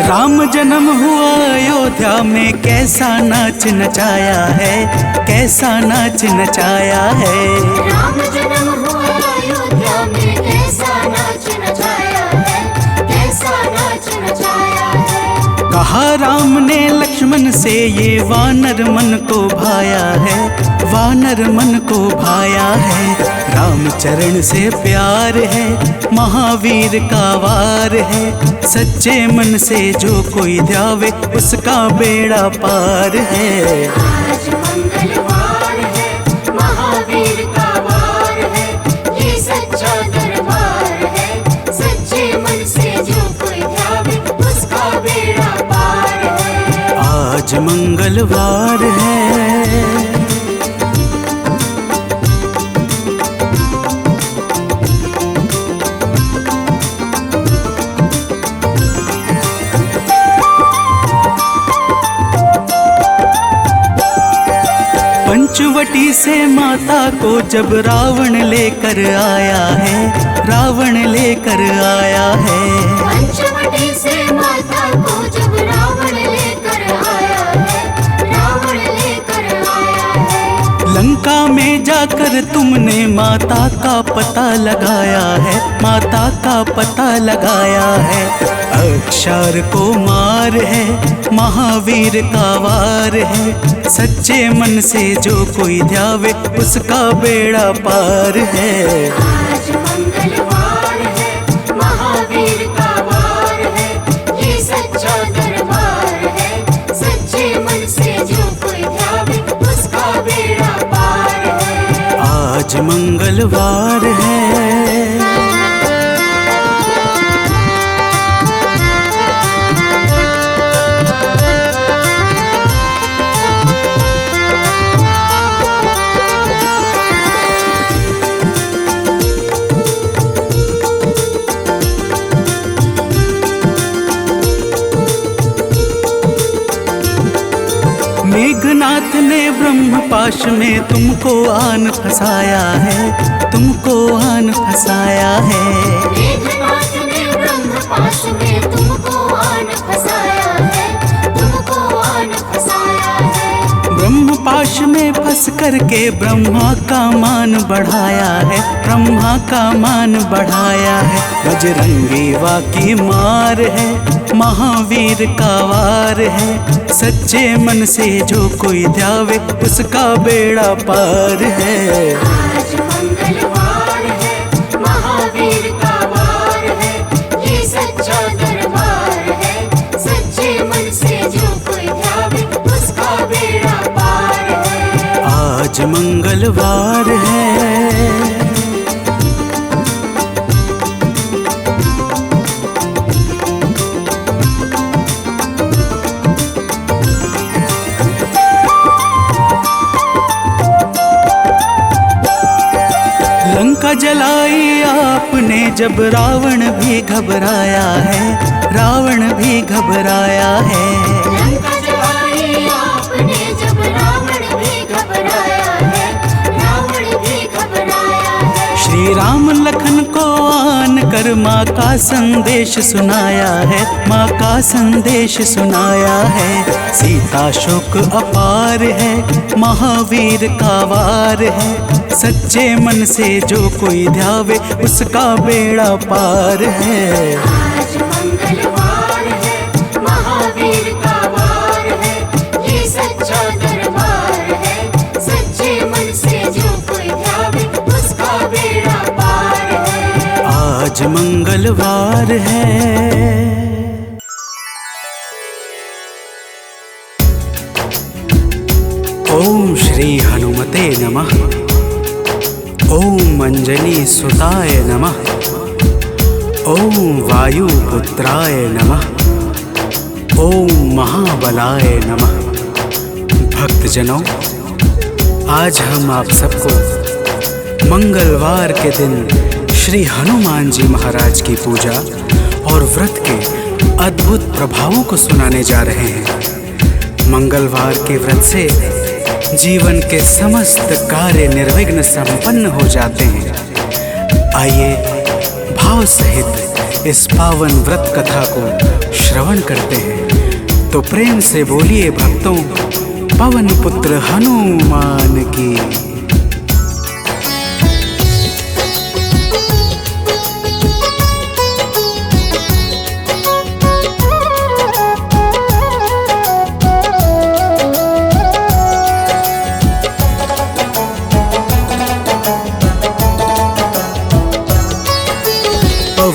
राम जन्म हुआ अयोध्या में, कैसा नाच नचाया है, कैसा नाच नचाया है। राम जन्म हुआ अयोध्या में, कैसा नाच नचाया है, कैसा नाच नचाया है। कहा राम ने लक्ष्मण से ये वानर मन को भाया है, वानर मन को भाया है। राम चरण से प्यार है, महावीर का वार है। सच्चे मन से जो कोई ध्यावे उसका बेड़ा पार है। आज मंगलवार है, महावीर का वार है, ये सच्चा दरबार है। सच्चे मन से जो कोई ध्यावे उसका बेड़ा पार है। आज मंगलवार है। पंचवटी से माता को जब रावण लेकर आया है, रावण लेकर आया है। पंचवटी से माता को जब रावण लेकर आया है, रावण लेकर आया है। लंका में जाकर तुमने माता का पता लगाया है, माता का पता लगाया है। अक्षर को मार है, महावीर का वार है। सच्चे मन से जो कोई ध्यावे उसका बेड़ा पार है। आज मंगलवार है, महावीर का वार है, ये सच्चा दरबार है। सच्चे मन से जो कोई ध्यावे उसका बेड़ा पार है। आज मंगलवार है। मेघनाथ ने ब्रह्मपाश में तुमको आन फंसाया है, तुमको आन फंसाया है। मेघनाथ ने ब्रह्मपाश में तुमको आन फंसाया है, तुमको आन फंसाया है। ब्रह्मपाश में फंस करके ब्रह्मा का मान बढ़ाया है, ब्रह्मा का मान बढ़ाया है। बजरंगी वाकी मार है, महावीर का वार है। सच्चे मन से जो कोई ध्यावे उसका बेड़ा पार है। आज मंगलवार है, महावीर का वार है, ये सच्चा दरबार है। सच्चे मन से जो कोई ध्यावे उसका बेड़ा पार है। आज मंगलवार है। लंका जलाई आपने जब रावण भी घबराया है, रावण भी घबराया है। लंका जलाई आपने जब रावण भी घबराया है, रावण भी घबराया है। श्री राम लखन को आन कर माँ का संदेश सुनाया है, माँ का संदेश सुनाया है। सीता शोक अपार है, महावीर का वार है। सच्चे मन से जो कोई ध्यावे उसका बेड़ा पार है। आज मंगलवार है, महावीर का वार है, ये सच्चा दरबार है। सच्चे मन से जो कोई ध्यावे उसका बेड़ा पार है। आज मंगलवार है। ओम श्री हनुमते नमः। ओम अंजनी सुताय नमः। ओम वायुपुत्राय नमः। ओम महाबलाय नमः। भक्तजनों, आज हम आप सबको मंगलवार के दिन श्री हनुमान जी महाराज की पूजा और व्रत के अद्भुत प्रभावों को सुनाने जा रहे हैं। मंगलवार के व्रत से जीवन के समस्त कार्य निर्विघ्न संपन्न हो जाते हैं। आइए भाव सहित इस पावन व्रत कथा को श्रवण करते हैं। तो प्रेम से बोलिए भक्तों, पवन पुत्र हनुमान की।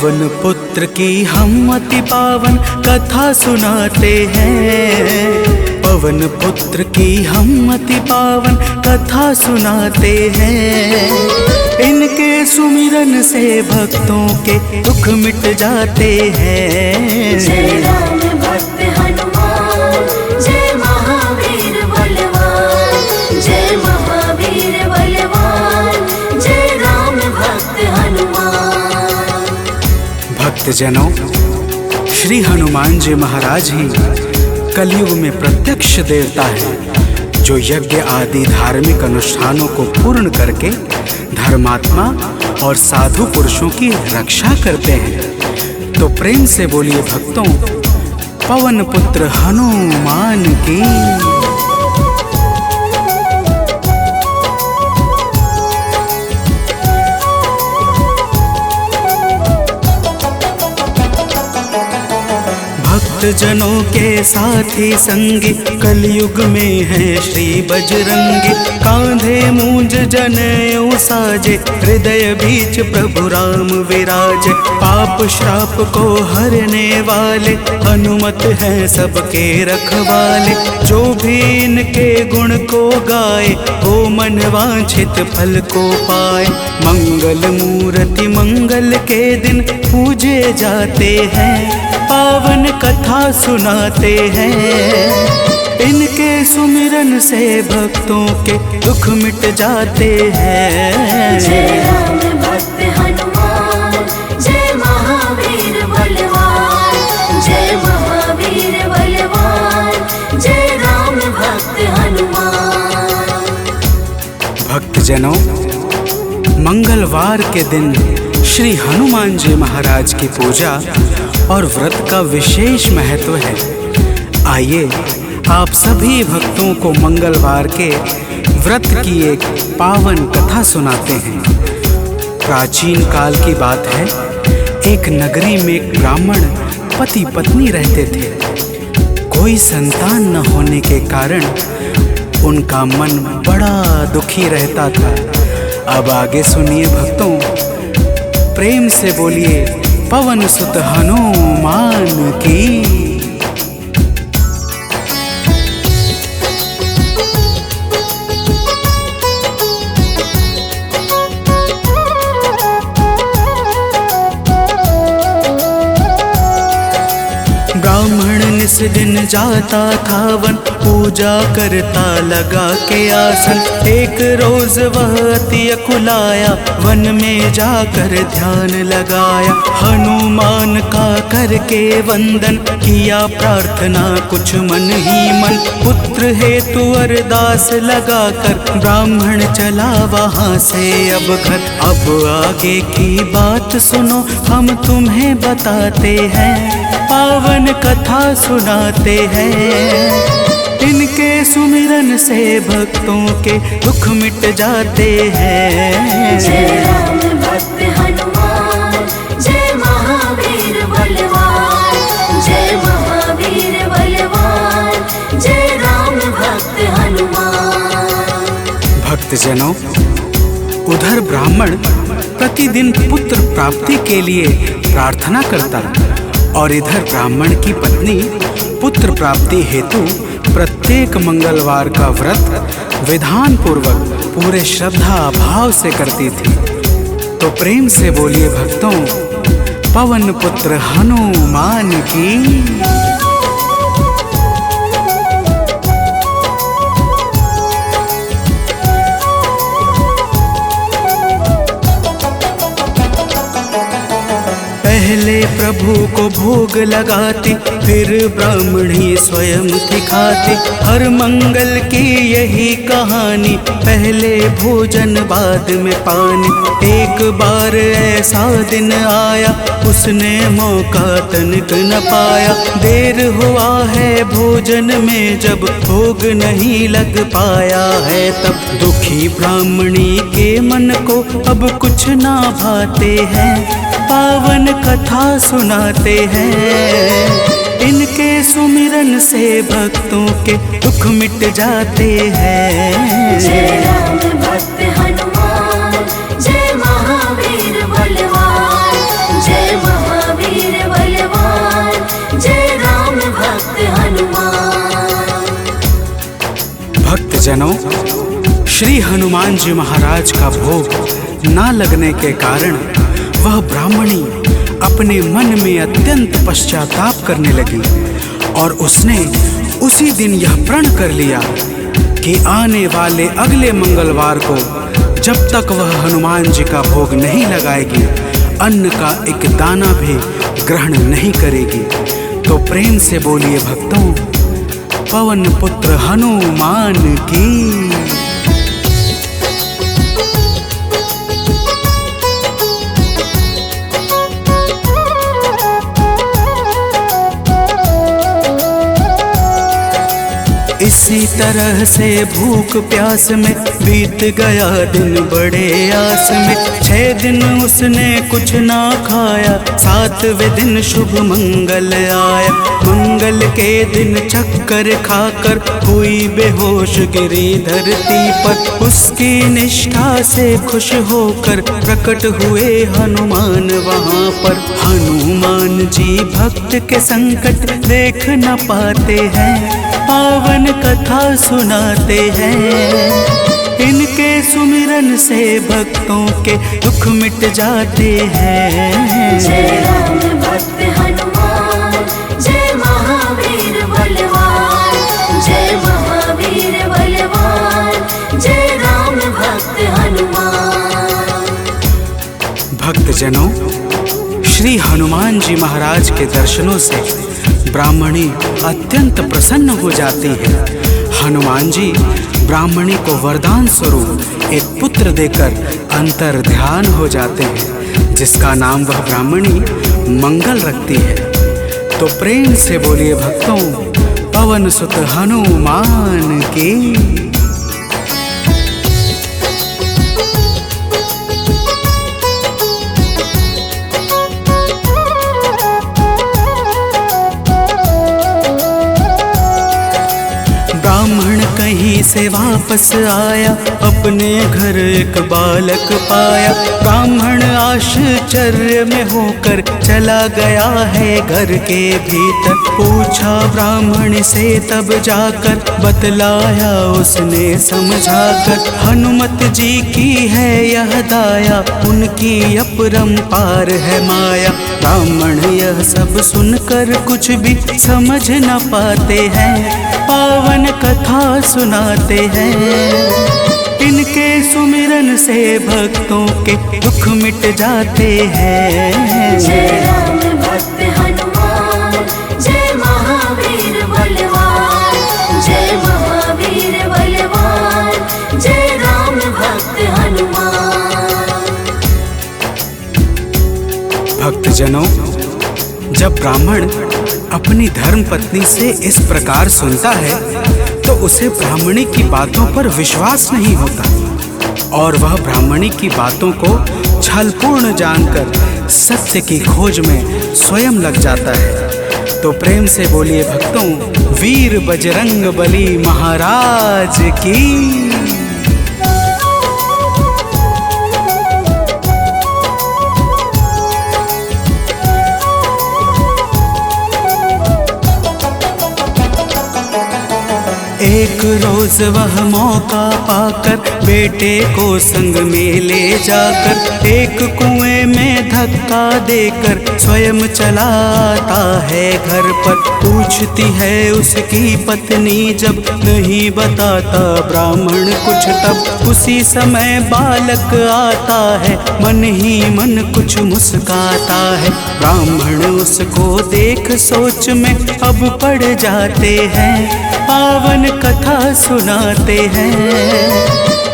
पवन पुत्र की हम अति पावन कथा सुनाते हैं। पवन पुत्र की हम अति पावन कथा सुनाते हैं। इनके सुमिरन से भक्तों के दुख मिट जाते हैं। जय राम भक्त हनुमान, जय महावीर बलवान, जय महावीर बलवान, जय राम भक्त हनुमान। भक्तजनों, श्री हनुमान जी महाराज ही कलयुग में प्रत्यक्ष देवता है, जो यज्ञ आदि धार्मिक अनुष्ठानों को पूर्ण करके धर्मात्मा और साधु पुरुषों की रक्षा करते हैं। तो प्रेम से बोलिए भक्तों, पवन पुत्र हनुमान की। भक्तजनों के साथी संगी कलयुग में है श्री बजरंगी। कांधे मूंज जनेऊ साजे, हृदय बीच प्रभु राम विराजे। पाप श्राप को हरने वाले, हनुमत है सबके रखवाले। जो भी इनके गुण को गाए, वो मन वांछित फल को पाए। मंगल मूर्ति मंगल के दिन पूजे जाते हैं, पावन कथा सुनाते हैं। इनके सुमिरन से भक्तों के दुख मिट जाते हैं। जय राम भक्त हनुमान, जय महावीर बलवान, जय महावीर बलवान, जय राम भक्त हनुमान। भक्तजनों, मंगलवार के दिन श्री हनुमान जी महाराज की पूजा और व्रत का विशेष महत्व है। आइए आप सभी भक्तों को मंगलवार के व्रत की एक पावन कथा सुनाते हैं। प्राचीन काल की बात है, एक नगरी में एक ब्राह्मण पति पत्नी रहते थे। कोई संतान न होने के कारण उनका मन बड़ा दुखी रहता था। अब आगे सुनिए भक्तों, प्रेम से बोलिए पवन सुत हनुमान की। ब्राह्मण निस दिन जाता था वन, पूजा करता लगा के आसन। एक रोज वह अति अकुलाया, वन में जाकर ध्यान लगाया। हनुमान का करके वंदन, किया प्रार्थना कुछ मन ही मन। पुत्र हेतु अरदास लगाकर, ब्राह्मण चला वहाँ से अब घर। अब आगे की बात सुनो, हम तुम्हें बताते हैं, पावन कथा सुनाते हैं। इनके सुमिरन से भक्तों के दुख मिट जाते हैं। जय राम भक्त हनुमान, जय महावीर बलवान, जय महावीर बलवान, जय राम भक्त हनुमान। भक्तजनों, उधर ब्राह्मण प्रतिदिन पुत्र प्राप्ति के लिए प्रार्थना करता, और इधर ब्राह्मण की पत्नी पुत्र प्राप्ति हेतु प्रत्येक मंगलवार का व्रत विधान पूर्वक पूरे श्रद्धा भाव से करती थी। तो प्रेम से बोलिए भक्तों, पवन पुत्र हनुमान की। पहले प्रभु को भोग लगाती, फिर ब्राह्मणी स्वयं थी खाती। हर मंगल की यही कहानी, पहले भोजन बाद में पानी। एक बार ऐसा दिन आया, उसने मौका तनिक न पाया। देर हुआ है भोजन में, जब भोग नहीं लग पाया है तब। दुखी ब्राह्मणी के मन को अब कुछ ना भाते हैं, पावन कथा सुनाते हैं। इनके सुमिरन से भक्तों के दुख मिट जाते हैं। जय राम भक्त हनुमान, जय महावीर बलवान, जय भक्तजनों, श्री हनुमान जी महाराज का भोग ना लगने के कारण वह ब्राह्मणी अपने मन में अत्यंत पश्चाताप करने लगी और उसने उसी दिन यह प्रण कर लिया कि आने वाले अगले मंगलवार को जब तक वह हनुमान जी का भोग नहीं लगाएगी, अन्न का एक दाना भी ग्रहण नहीं करेगी। तो प्रेम से बोलिए भक्तों, पवन पुत्र हनुमान की। इसी तरह से भूख प्यास में बीत गया दिन बड़े आस में। 6 दिन उसने कुछ ना खाया, 7वें दिन शुभ मंगल आया। मंगल के दिन चक्कर खाकर हुई बेहोश गिरी धरती पर। उसकी निष्ठा से खुश होकर प्रकट हुए हनुमान वहाँ पर। हनुमान जी भक्त के संकट देख न पाते हैं, पावन कथा सुनाते हैं। इनके सुमिरन से भक्तों के दुख मिट जाते हैं। जय राम भक्त हनुमान, जय महावीर बलवान, जय महावीर बलवान, जय राम भक्त हनुमान। भक्तजनों, श्री हनुमान जी महाराज के दर्शनों से ब्राह्मणी अत्यंत प्रसन्न हो जाती है। हनुमान जी ब्राह्मणी को वरदान स्वरूप एक पुत्र देकर अंतर ध्यान हो जाते हैं, जिसका नाम वह ब्राह्मणी मंगल रखती है। तो प्रेम से बोलिए भक्तों, पवन सुत हनुमान की। ब्राह्मण कहीं से वापस आया, अपने घर एक बालक पाया। ब्राह्मण आश्चर्य में होकर चला गया है घर के भीतर। पूछा ब्राह्मण से तब जाकर, बतलाया उसने समझाकर। हनुमत जी की है यह दाया, उनकी अपरंपार है माया। ब्राह्मण यह सब सुनकर कुछ भी समझ न पाते हैं, पावन कथा सुनाते हैं। इनके सुमिरन से भक्तों के दुख मिट जाते हैं। जय राम भक्त हनुमान, जय महावीर बलवान, जय महावीर बलवान, जय राम भक्त हनुमान। भक्तजनों, जब ब्राह्मण अपनी धर्म पत्नी से इस प्रकार सुनता है तो उसे ब्राह्मणी की बातों पर विश्वास नहीं होता और वह ब्राह्मणी की बातों को छलपूर्ण जानकर सत्य की खोज में स्वयं लग जाता है। तो प्रेम से बोलिए भक्तों, वीर बजरंग बली महाराज की। एक रोज वह मौका पाकर बेटे को संग में ले जाकर एक कुएं में धक्का देकर स्वयं चलाता है घर पर। पूछती है उसकी पत्नी जब, नहीं बताता ब्राह्मण कुछ तब। उसी समय बालक आता है, मन ही मन कुछ मुस्काता है। ब्राह्मण उसको देख सोच में अब पड़ जाते हैं, पावन कथा सुनाते हैं।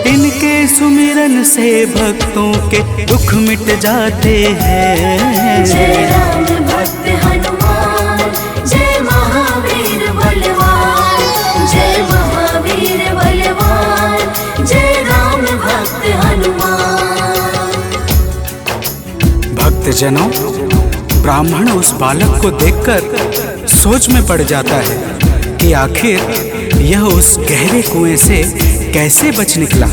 इनके सुमिरन से भक्तों के दुख मिट जाते हैं। जय राम भक्त हनुमान, जय महावीर बलवान, जय महावीर बलवान, जय राम भक्त हनुमान। भक्तजनों, ब्राह्मण उस बालक को देखकर सोच में पड़ जाता है कि आखिर यह उस गहरे कुएं से कैसे बच निकला।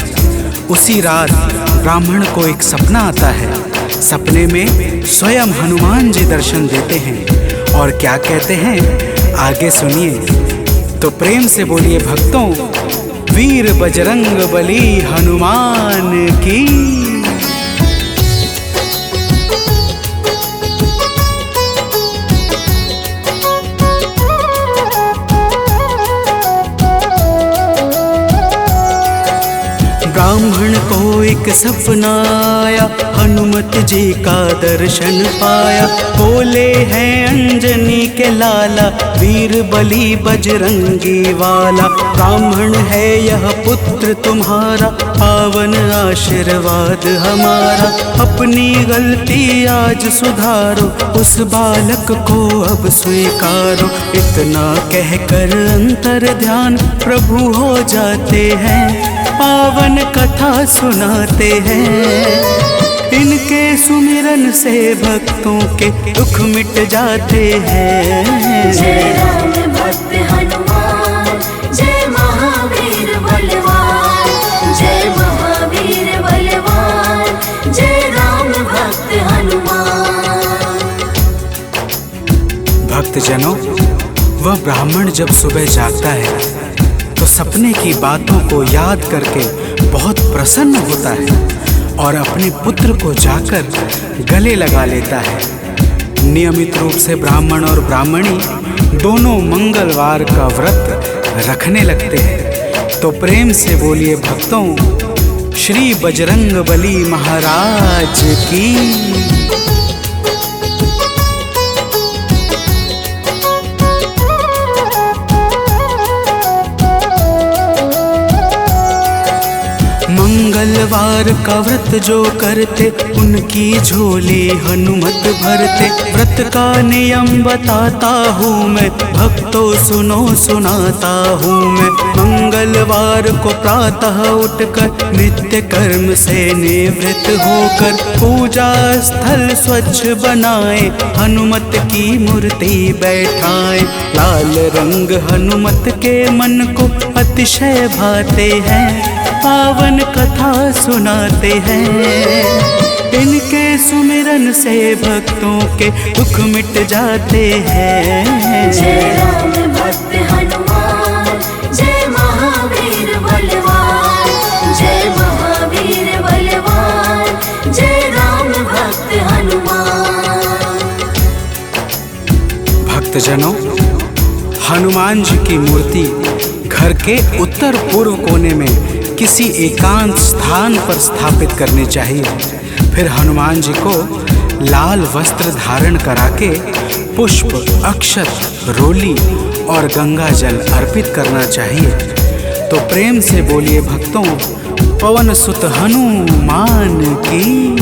उसी रात ब्राह्मण को एक सपना आता है। सपने में स्वयं हनुमान जी दर्शन देते हैं और क्या कहते हैं आगे सुनिए। तो प्रेम से बोलिए भक्तों, वीर बजरंग बली हनुमान की। ब्राह्मण को एक सपना आया, हनुमत जी का दर्शन पाया। बोले हैं अंजनी के लाला, वीर बली बजरंगी वाला। ब्राह्मण है यह पुत्र तुम्हारा, पावन आशीर्वाद हमारा। अपनी गलती आज सुधारो, उस बालक को अब स्वीकारो। इतना कहकर अंतर ध्यान प्रभु हो जाते हैं, पावन कथा सुनाते हैं। इनके सुमिरन से भक्तों के दुख मिट जाते हैं। जय राम भक्त हनुमान, जय महावीर बलवान, जय महावीर बलवान, जय राम भक्त हनुमान। भक्तजनों, वह ब्राह्मण जब सुबह जागता है तो सपने की बातों को याद करके बहुत प्रसन्न होता है और अपने पुत्र को जाकर गले लगा लेता है। नियमित रूप से ब्राह्मण और ब्राह्मणी दोनों मंगलवार का व्रत रखने लगते हैं। तो प्रेम से बोलिए भक्तों, श्री बजरंग बली महाराज की। मंगलवार का व्रत जो करते, उनकी झोली हनुमत भरते। व्रत का नियम बताता हूँ मैं, भक्तों सुनो सुनाता हूँ मैं। मंगलवार को प्रातः उठकर नित्य कर्म से निवृत्त होकर पूजा स्थल स्वच्छ बनाए, हनुमत की मूर्ति बैठाए। लाल रंग हनुमत के मन को अतिशय भाते हैं, पावन कथा सुनाते हैं। इनके सुमिरन से भक्तों के दुख मिट जाते हैं। जय राम भक्त हनुमान, जय महावीर बलवान, जय महावीर बलवान, जय राम भक्त हनुमान। भक्तजनों, हनुमान जी की मूर्ति घर के उत्तर पूर्व कोने में किसी एकांत स्थान पर स्थापित करनी चाहिए। फिर हनुमान जी को लाल वस्त्र धारण करा के पुष्प, अक्षत, रोली और गंगा जल अर्पित करना चाहिए। तो प्रेम से बोलिए भक्तों, पवन सुत हनुमान की।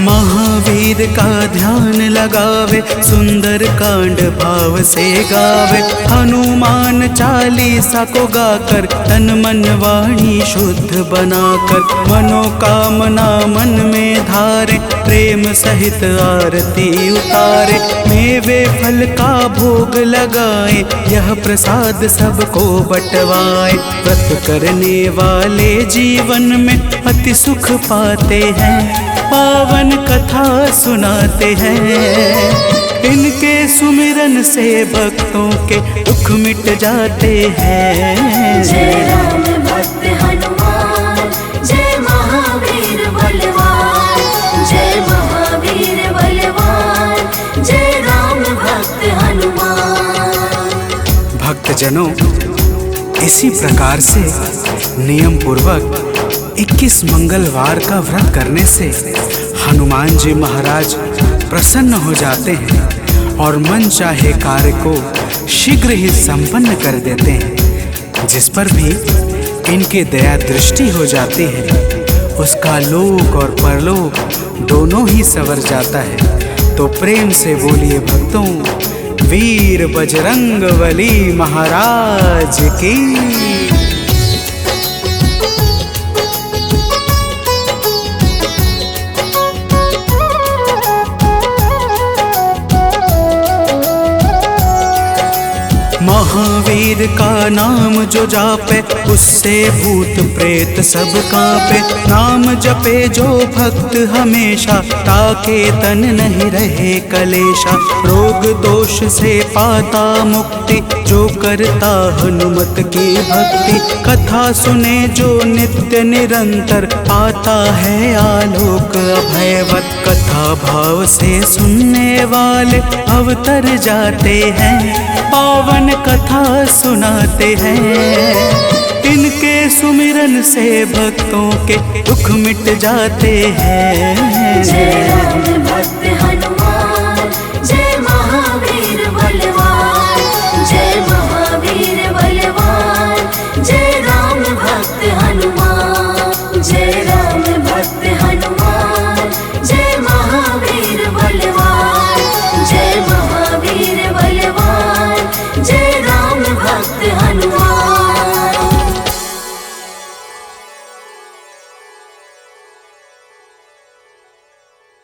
महावीर का ध्यान लगावे, सुंदर कांड भाव से गावे। हनुमान चालीसा को गाकर तन मन वाणी शुद्ध बनाकर, मनोकामना मन में धारे, प्रेम सहित आरती उतारे। मेवे फल का भोग लगाए, यह प्रसाद सबको बंटवाए। व्रत करने वाले जीवन में अति सुख पाते हैं, पावन कथा सुनाते हैं। इनके सुमिरन से भक्तों के दुख मिट जाते हैं। जय राम भक्त हनुमान, जय महावीर बलवान, जय महावीर बलवान, जय राम भक्त हनुमान। भक्तजनों, इसी प्रकार से नियम पूर्वक 21 मंगलवार का व्रत करने से हनुमान जी महाराज प्रसन्न हो जाते हैं और मन चाहे कार्य को शीघ्र ही संपन्न कर देते हैं। जिस पर भी इनके दया दृष्टि हो जाती है, उसका लोक और परलोक दोनों ही संवर जाता है। तो प्रेम से बोलिए भक्तों, वीर बजरंग बली महाराज की। महावीर का नाम जो जापे उससे भूत प्रेत सब कांपे। नाम जपे जो भक्त हमेशा ताके तन नहीं रहे कलेशा। रोग दोष से पाता मुक्ति जो करता हनुमत की भक्ति। कथा सुने जो नित्य निरंतर आता है आलोक अभयवत। कथा भाव से सुनने वाले अवतर जाते हैं पावन कथा सुनाते हैं। इनके सुमिरन से भक्तों के दुख मिट जाते हैं। जय राम भक्त हनुमान